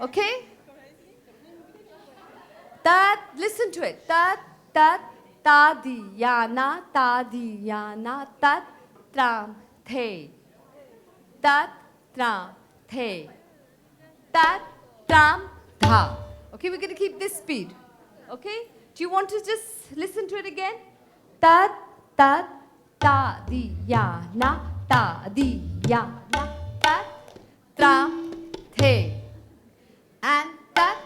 Speaker 2: Okay? Tat, listen to it. Tat, tat, ta di ya na, ta di ya na, tat, tram, the. Tat, tram, the. Tat, tram, dha. Okay, we're going to keep this speed. Okay? Do you want to just listen to it again? Tat, tat, ta di ya na, ta di ya na, tat, tram, the. And tat,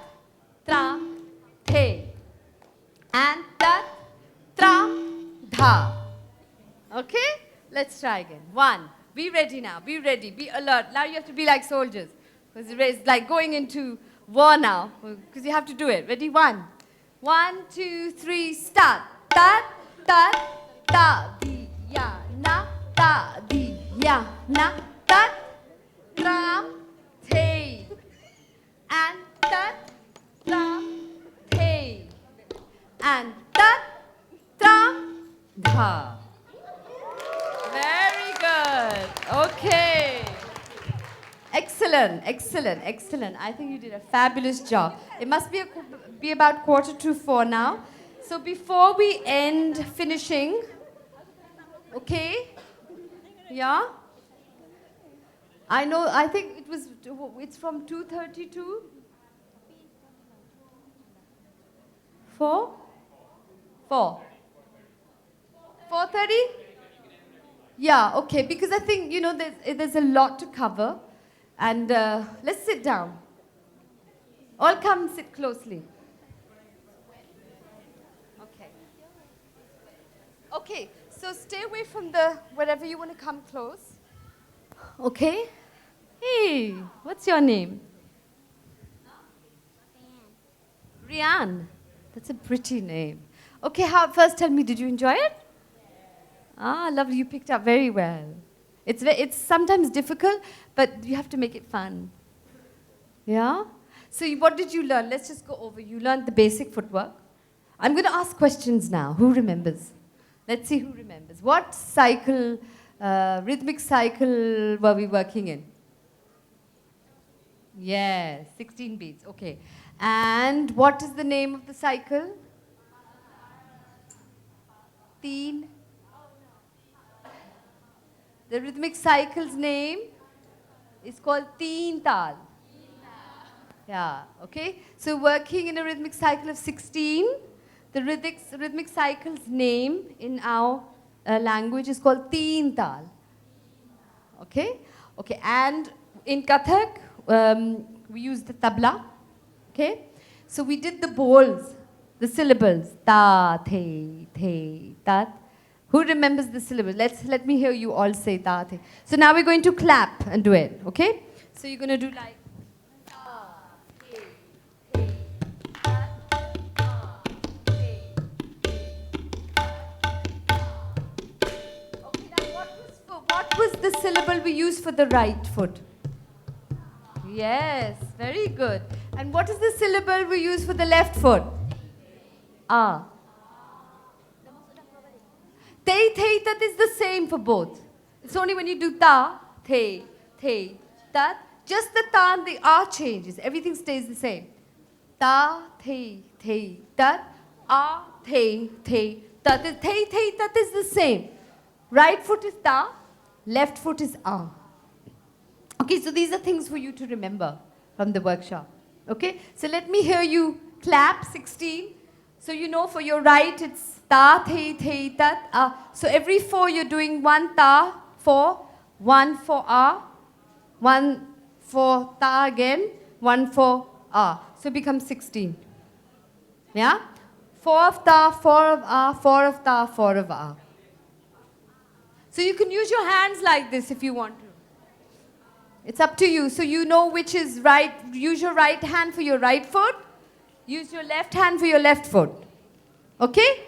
Speaker 2: tram, the. And tat, tram, dha. Okay? Let's try again. 1. Be ready now. Be ready. Be alert. Now you have to be like soldiers. Because it's like going into war now. Because you have to do it. Ready? 1. 1, 2, 3, start. Tat, tat, ta, di, ya, na, ta, di, ya, na, tat, tram, the. And tat, tram, the. And tat, tram, dha. Very good. Okay. Excellent, excellent, excellent. I think you did a fabulous job. It must be about 3:45 now. So before we end finishing, okay? Yeah? I think it's from 2:30 to 4? 4. 4:30? Yeah, okay, because I think, there's a lot to cover. And let's sit down. All come sit closely. Okay. Okay, so stay away from wherever you want to come close. Okay? Hey, what's your name? Rian. That's a pretty name. Okay, first tell me, did you enjoy it? Ah, lovely. You picked up very well. It's sometimes difficult, but you have to make it fun. Yeah? So what did you learn? Let's just go over. You learned the basic footwork. I'm going to ask questions now. Who remembers? Let's see who remembers. What cycle, rhythmic cycle were we working in? Yes, 16 beats. Okay. And what is the name of the cycle? Teen. The rhythmic cycle's name is called Teen Tal. Yeah, okay. So working in a rhythmic cycle of 16, the rhythmic cycle's name in our language is called Teen Tal. Okay? Okay, and in Kathak, we use the tabla. Okay? So we did the bowls, the syllables. Ta, the, tat. Who remembers the syllable? Let me hear you all say ta, the. So now we're going to clap and do it, okay? So you're going to do like ta, the, tat, ta, the, okay, now what was the syllable we used for the right foot? Yes, very good. And what is the syllable we use for the left foot? Ah. Te, tat is the same for both. It's only when you do ta, te, tat. Just the ta and the ah changes. Everything stays the same. Ta, te, tat. Ah, te, tat. Te, tat is the same. Right foot is ta, left foot is ah. Okay, so these are things for you to remember from the workshop. Okay, so let me hear you clap 16. So you know for your right it's ta, the, tat, ah. So every 4 you're doing 1 ta, 4, 1 for ah, 1 for ta again, 1 for ah. So it becomes 16. Yeah? 4 of ta, 4 of ah, 4 of ta, 4 of ah. So you can use your hands like this if you want to. It's up to you. So you know which is right. Use your right hand for your right foot. Use your left hand for your left foot. Okay?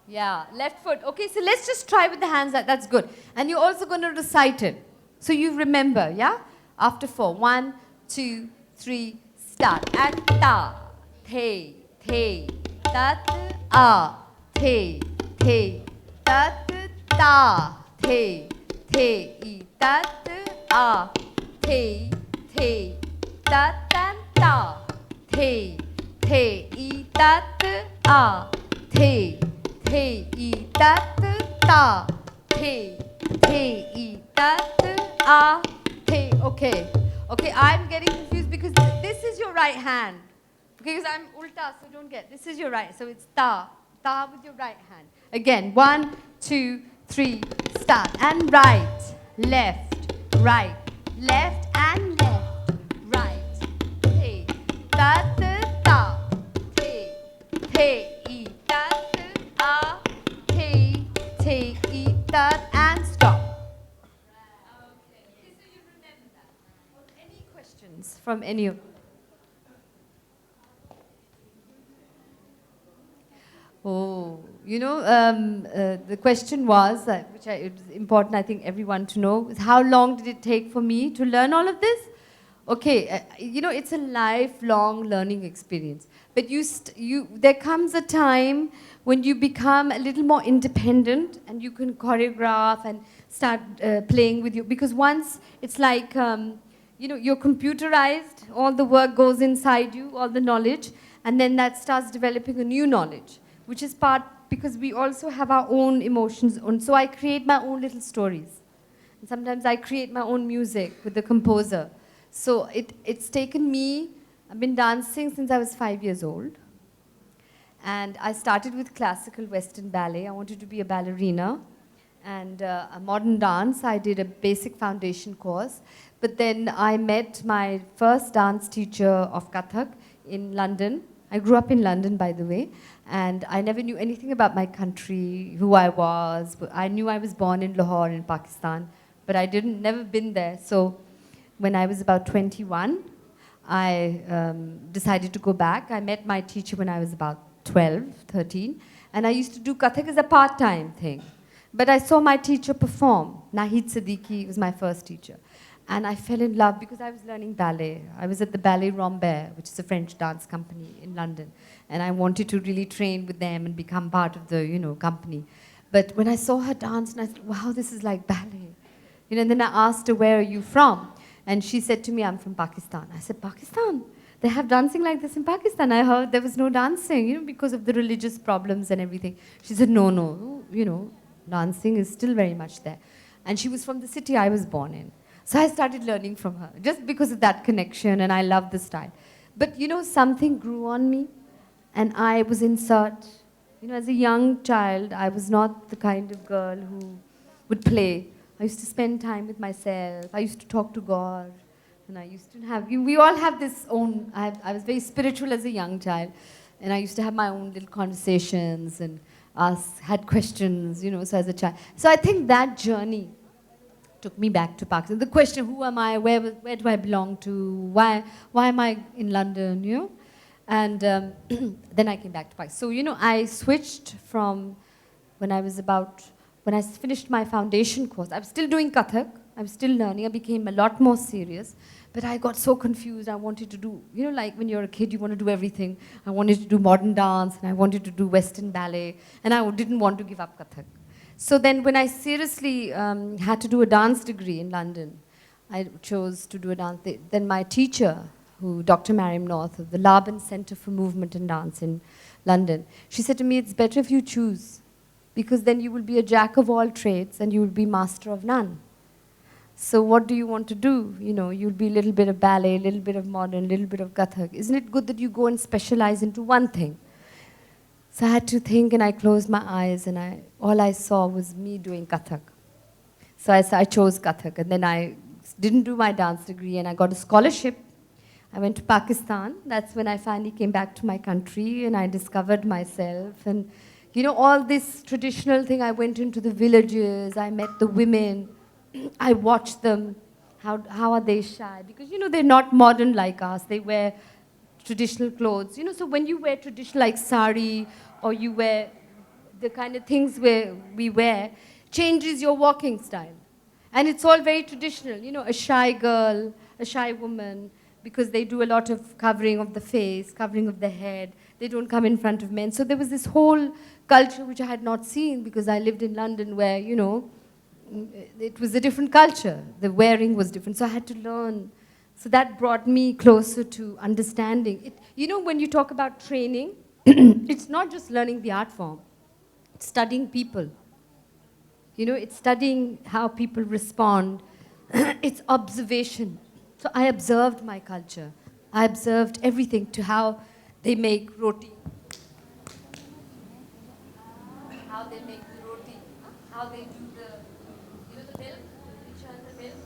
Speaker 2: Yeah, left foot. Okay, so let's just try with the hands. That's good. And you're also going to recite it. So you remember, yeah? After 4. 1, 2, 3, start. And ta, the, tat, ah, the, tat, ta, the, the, e, tat, a, the, tat and ta, the, e, tat, a, the, e, tat, ta, the, e, tat, a, the. Okay, okay, I'm getting confused because this is your right hand. Because I'm ulta, so don't get. This is your right, so it's ta. Ta with your right hand. Again, 1, 2, 3, start. And right, left, right, left and left, right. Te, ta, ta, te, e, ta, a, te, e, ta, and stop. Okay, so you remember that. Any questions from any of you? Oh, the question was, it was important, I think, everyone to know, is how long did it take for me to learn all of this? Okay, it's a lifelong learning experience. But there comes a time when you become a little more independent and you can choreograph and start playing with you. Because once it's like, you're computerized, all the work goes inside you, all the knowledge, and then that starts developing a new knowledge, which is part because we also have our own emotions. And so I create my own little stories. And sometimes I create my own music with the composer. So it's taken me, I've been dancing since I was 5 years old. And I started with classical Western ballet. I wanted to be a ballerina. And a modern dance, I did a basic foundation course. But then I met my first dance teacher of Kathak in London. I grew up in London, by the way, and I never knew anything about my country, who I was. I knew I was born in Lahore in Pakistan, but I never been there. So when I was about 21, I decided to go back. I met my teacher when I was about 12, 13, and I used to do Kathak as a part-time thing. But I saw my teacher perform. Nahid Siddiqui was my first teacher. And I fell in love because I was learning ballet. I was at the Ballet Rambert, which is a French dance company in London. And I wanted to really train with them and become part of the, company. But when I saw her dance, and I said, wow, this is like ballet. And then I asked her, where are you from? And she said to me, I'm from Pakistan. I said, Pakistan? They have dancing like this in Pakistan. I heard there was no dancing, because of the religious problems and everything. She said, no, dancing is still very much there. And she was from the city I was born in. So I started learning from her, just because of that connection, and I loved the style. But something grew on me, and I was in search. As a young child, I was not the kind of girl who would play. I used to spend time with myself. I used to talk to God. And I used to have, we all have this own, I was very spiritual as a young child. And I used to have my own little conversations and had questions, so as a child. So I think that journey took me back to Pakistan. The question, who am I? Where do I belong to? Why am I in London? And then I came back to Pakistan. So I switched from when I finished my foundation course. I was still doing Kathak. I was still learning. I became a lot more serious. But I got so confused. I wanted to do, like when you're a kid, you want to do everything. I wanted to do modern dance, and I wanted to do Western ballet, and I didn't want to give up Kathak. So then when I seriously had to do a dance degree in London, I chose to do a dance. Then my teacher, Dr. Mariam North of the Laban Center for Movement and Dance in London, she said to me, it's better if you choose, because then you will be a jack of all trades and you will be master of none. So what do you want to do? You'll be a little bit of ballet, a little bit of modern, a little bit of Kathak. Isn't it good that you go and specialize into one thing? So I had to think, and I closed my eyes, and all I saw was me doing Kathak. So I chose Kathak, and then I didn't do my dance degree, and I got a scholarship. I went to Pakistan. That's when I finally came back to my country, and I discovered myself. And, all this traditional thing, I went into the villages, I met the women, I watched them. How are they shy? Because, they're not modern like us. They wear traditional clothes. So when you wear traditional like sari, or you wear the kind of things we wear, changes your walking style. And it's all very traditional. A shy girl, a shy woman, because they do a lot of covering of the face, covering of the head. They don't come in front of men. So there was this whole culture which I had not seen, because I lived in London where, it was a different culture. The wearing was different. So I had to learn. So that brought me closer to understanding. You know, when you talk about training, it's not just learning the art form. It's studying people. You know, it's studying how people respond. It's observation. So I observed my culture. I observed everything to how they make roti. How they make the roti. How they do the milk. They churn the milk.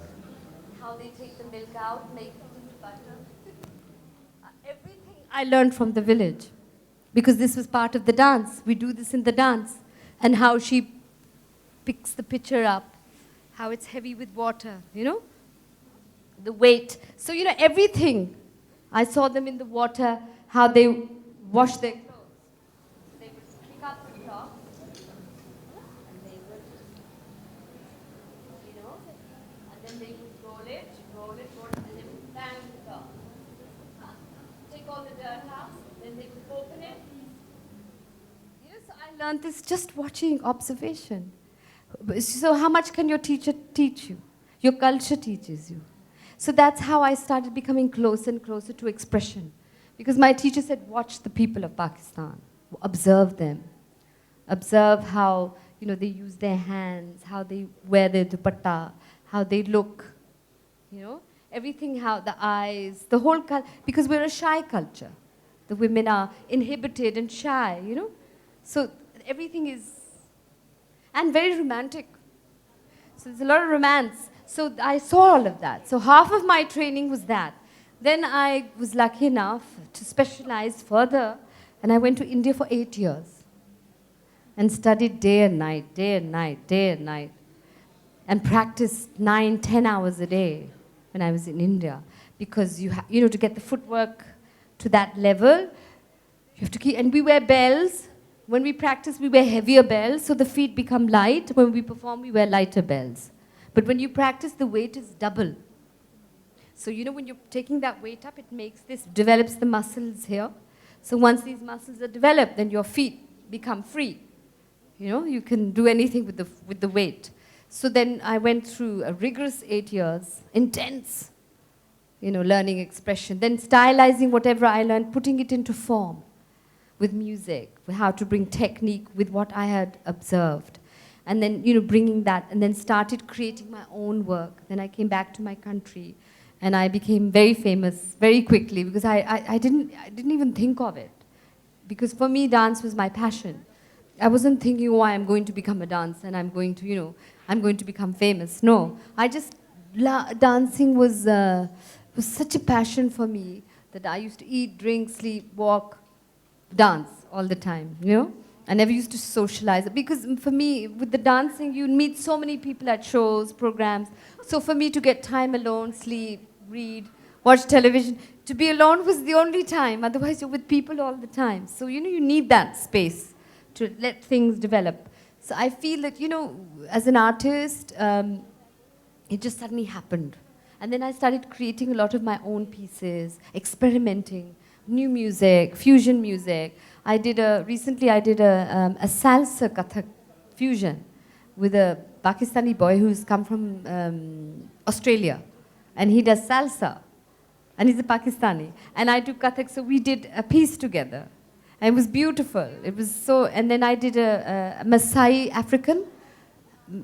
Speaker 2: How they take the milk out, make it into butter. Everything I learned from the village. Because this was part of the dance. We do this in the dance. And how she picks the pitcher up. How it's heavy with water, you know? The weight. So, you know, everything. I saw them in the water, how they wash their clothes. They would pick up the cloth, and they would, you know, and then they would roll it, and they would bang the cloth. Take all the dirt out, then they would open it. You know, so I learned this just watching observation. So how much can your teacher teach you? Your culture teaches you. So that's how I started becoming closer and closer to expression. Because my teacher said, watch the people of Pakistan. Observe them. Observe how, you know, they use their hands, how they wear their dupatta, how they look. You know, everything, how the eyes, the whole culture. Because we're a shy culture. The women are inhibited and shy, you know. So everything is, and very romantic. So there's a lot of romance. So I saw all of that. So half of my training was that. Then I was lucky enough to specialize further, and I went to India for 8 years and studied day and night, day and night, day and night, and practiced 9, 10 hours a day when I was in India. Because you know, to get the footwork to that level, you have to keep, and we wear bells. When we practice, we wear heavier bells, so the feet become light. When we perform, we wear lighter bells. But when you practice, the weight is double. So, you know, when you're taking that weight up, it makes this, develops the muscles here. So once these muscles are developed, then your feet become free. You know, you can do anything with the weight. So then I went through a rigorous 8 years, intense, you know, learning expression. Then stylizing whatever I learned, putting it into form with music, with how to bring technique with what I had observed. And then, you know, bringing that, and then started creating my own work. Then I came back to my country, and I became very famous very quickly because I didn't even think of it. Because for me, dance was my passion. I wasn't thinking, oh, I'm going to become a dancer and I'm going to, you know, I'm going to become famous. No, I just, dancing was such a passion for me that I used to eat, drink, sleep, walk, dance all the time, you know? I never used to socialize. Because for me, with the dancing, you meet so many people at shows, programs. So for me to get time alone, sleep, read, watch television, to be alone was the only time. Otherwise, you're with people all the time. So, you know, you need that space to let things develop. So I feel that, you know, as an artist, it just suddenly happened. And then I started creating a lot of my own pieces, experimenting, new music, fusion music. Recently I did a salsa Kathak fusion with a Pakistani boy who's come from Australia. And he does salsa. And he's a Pakistani. And I do Kathak, so we did a piece together. And it was beautiful. It was so, and then I did a Maasai African.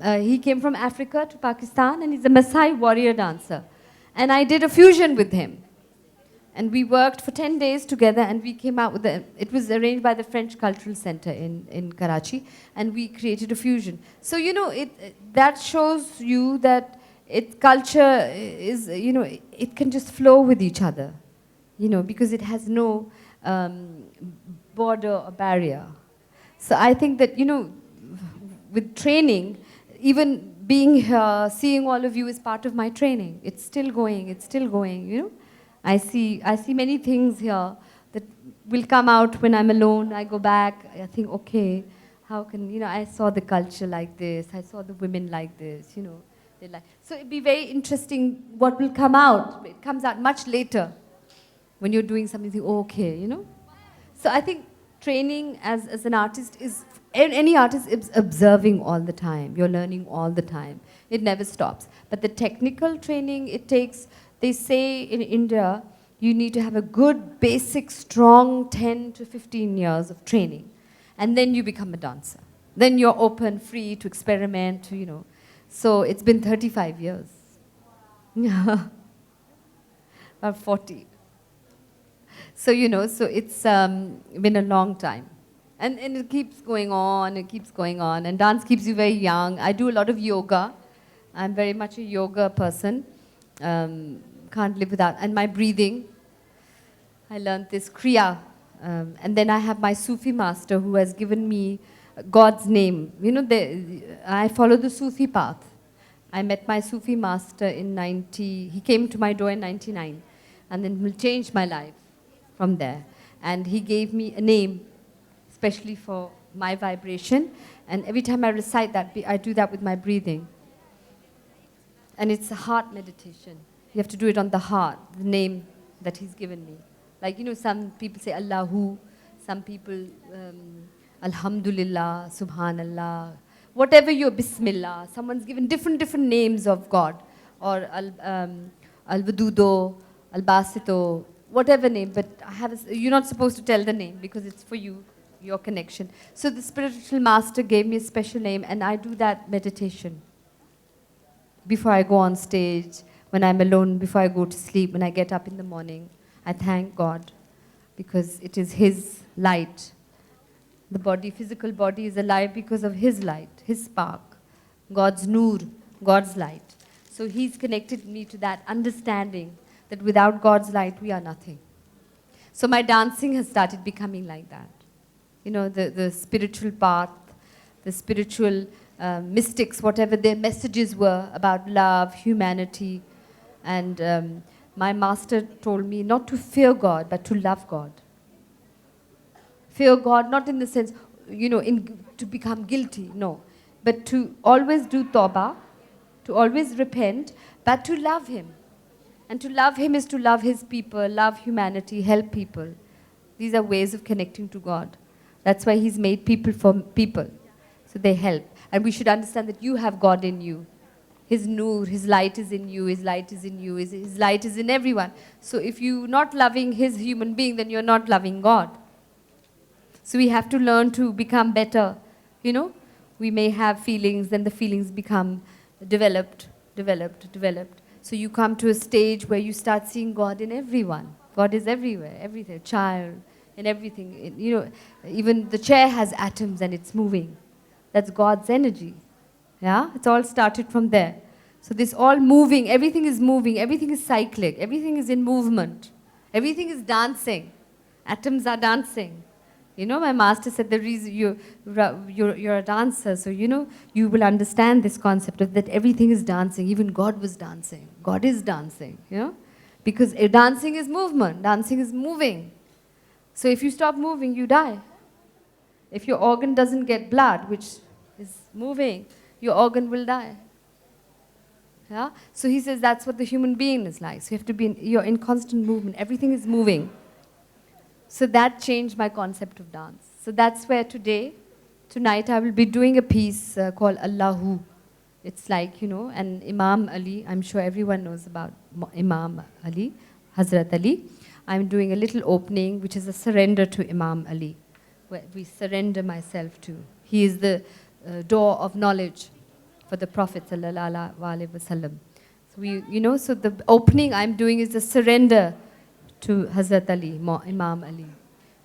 Speaker 2: He came from Africa to Pakistan, and he's a Maasai warrior dancer. And I did a fusion with him. And we worked for 10 days together, and we came out with it was arranged by the French Cultural Center in Karachi, and we created a fusion. So, you know, that shows you that culture is, you know, it can just flow with each other, you know, because it has no border or barrier. So I think that, you know, with training, even being here, seeing all of you is part of my training. It's still going, you know. I see many things here that will come out when I'm alone. I go back, I think, okay, how can, you know, I saw the culture like this, I saw the women like this, you know. So it'd be very interesting what will come out. It comes out much later when you're doing something, oh, okay, you know. So I think training as an artist is, any artist is observing all the time. You're learning all the time. It never stops. But the technical training, it takes, they say in India, you need to have a good, basic, strong 10 to 15 years of training. And then you become a dancer. Then you're open, free to experiment, to, you know. So it's been 35 years. About 40. So, you know, so it's been a long time. And it keeps going on, it keeps going on. And dance keeps you very young. I do a lot of yoga. I'm very much a yoga person. Can't live without. And my breathing. I learned this Kriya. And then I have my Sufi master who has given me God's name. You know, I follow the Sufi path. I met my Sufi master in 90, he came to my door in 99. And then he changed my life from there. And he gave me a name, especially for my vibration. And every time I recite that, I do that with my breathing. And it's a heart meditation. You have to do it on the heart, the name that he's given me. Like, you know, some people say Allahu, some people Alhamdulillah, Subhanallah, whatever your Bismillah. Someone's given different names of God, or Al-Wadudo, Al-Basito, whatever name. But you're not supposed to tell the name because it's for you, your connection. So the spiritual master gave me a special name, and I do that meditation before I go on stage, when I'm alone, before I go to sleep, when I get up in the morning. I thank God because it is His light. The body, physical body is alive because of His light, His spark, God's noor, God's light. So He's connected me to that understanding that without God's light, we are nothing. So my dancing has started becoming like that. You know, the spiritual path, the spiritual mystics, whatever their messages were about love, humanity. And my master told me not to fear God, but to love God. Fear God, not in the sense, you know, to become guilty, no. But to always do tawbah, to always repent, but to love Him. And to love Him is to love His people, love humanity, help people. These are ways of connecting to God. That's why He's made people for people. So they help. And we should understand that you have God in you. His noor, His light is in you, His light is in you, His light is in everyone. So if you're not loving His human being, then you're not loving God. So we have to learn to become better. You know, we may have feelings, then the feelings become developed. So you come to a stage where you start seeing God in everyone. God is everywhere, everything, child, in everything. You know, even the chair has atoms and it's moving. That's God's energy. Yeah, it's all started from there. So this all moving, everything is cyclic, everything is in movement, everything is dancing. Atoms are dancing. You know, my master said the reason you're a dancer, so you know, you will understand this concept of that everything is dancing. Even God was dancing. God is dancing, you know, because dancing is movement, dancing is moving. So if you stop moving, you die. If your organ doesn't get blood, which is moving, your organ will die. Yeah? So he says that's what the human being is like. So you have to be you're in constant movement. Everything is moving. So that changed my concept of dance. So that's where tonight I will be doing a piece called Allahu. It's like, you know, and Imam Ali, I'm sure everyone knows about Imam Ali, Hazrat Ali. I'm doing a little opening, which is a surrender to Imam Ali, where we surrender myself to. He is the door of knowledge for the Prophet sallallahu alaihi wasallam. So so the opening I'm doing is a surrender to Hazrat Ali, Imam Ali.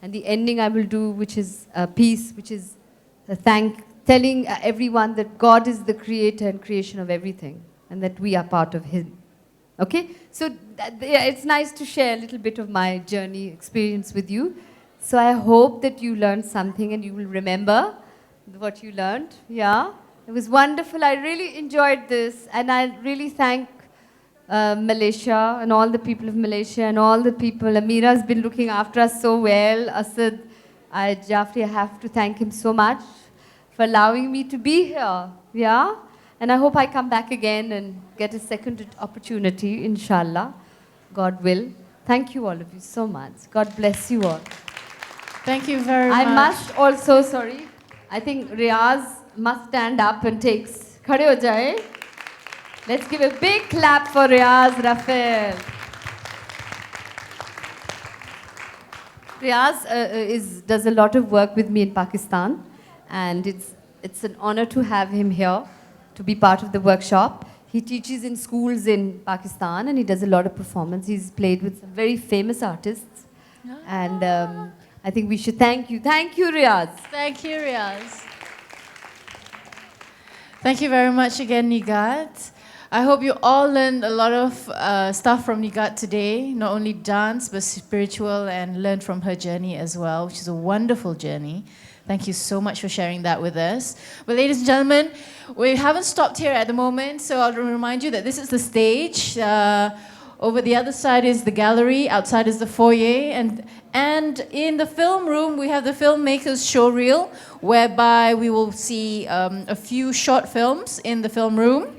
Speaker 2: And the ending I will do, which is a piece, which is telling everyone that God is the creator and creation of everything, and that we are part of Him. Okay? So it's nice to share a little bit of my journey experience with you. So I hope that you learned something and you will remember what you learned. Yeah? It was wonderful. I really enjoyed this, and I really thank Malaysia and all the people of Malaysia and all the people. Amira's been looking after us so well. Asad, Jafri, I have to thank him so much for allowing me to be here. Yeah? And I hope I come back again and get a second opportunity, inshallah. God will. Thank you all of you so much. God bless you all.
Speaker 1: Thank you very much.
Speaker 2: I must also, sorry, I think Riaz must stand up and takes. Khade ho jaye. Let's give a big clap for Riaz Rafael. Riaz does a lot of work with me in Pakistan, and it's an honor to have him here to be part of the workshop. He teaches in schools in Pakistan, and he does a lot of performance. He's played with some very famous artists, and I think we should thank you. Thank you, Riaz.
Speaker 1: Thank you, Riaz. Thank you very much again, Nigat. I hope you all learned a lot of stuff from Nigat today, not only dance, but spiritual, and learned from her journey as well, which is a wonderful journey. Thank you so much for sharing that with us. But ladies and gentlemen, we haven't stopped here at the moment, so I'll remind you that this is the stage. Over the other side is the gallery, outside is the foyer, and in the film room we have the filmmakers showreel, whereby we will see a few short films in the film room.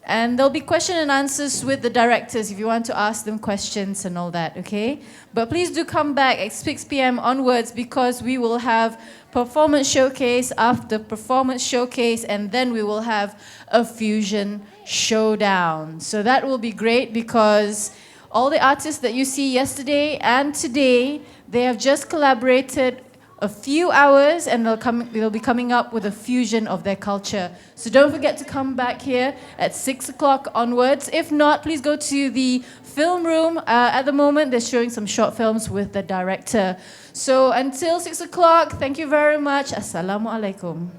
Speaker 1: And there'll be question and answers with the directors if you want to ask them questions and all that, okay? But please do come back at 6 p.m. onwards, because we will have performance showcase after performance showcase, and then we will have a fusion showdown. So that will be great, because all the artists that you see yesterday and today, they have just collaborated a few hours, and they'll be coming up with a fusion of their culture. So don't forget to come back here at 6 o'clock onwards. If not, please go to the film room. At the moment, they're showing some short films with the director. So until 6 o'clock, thank you very much. Assalamu alaikum.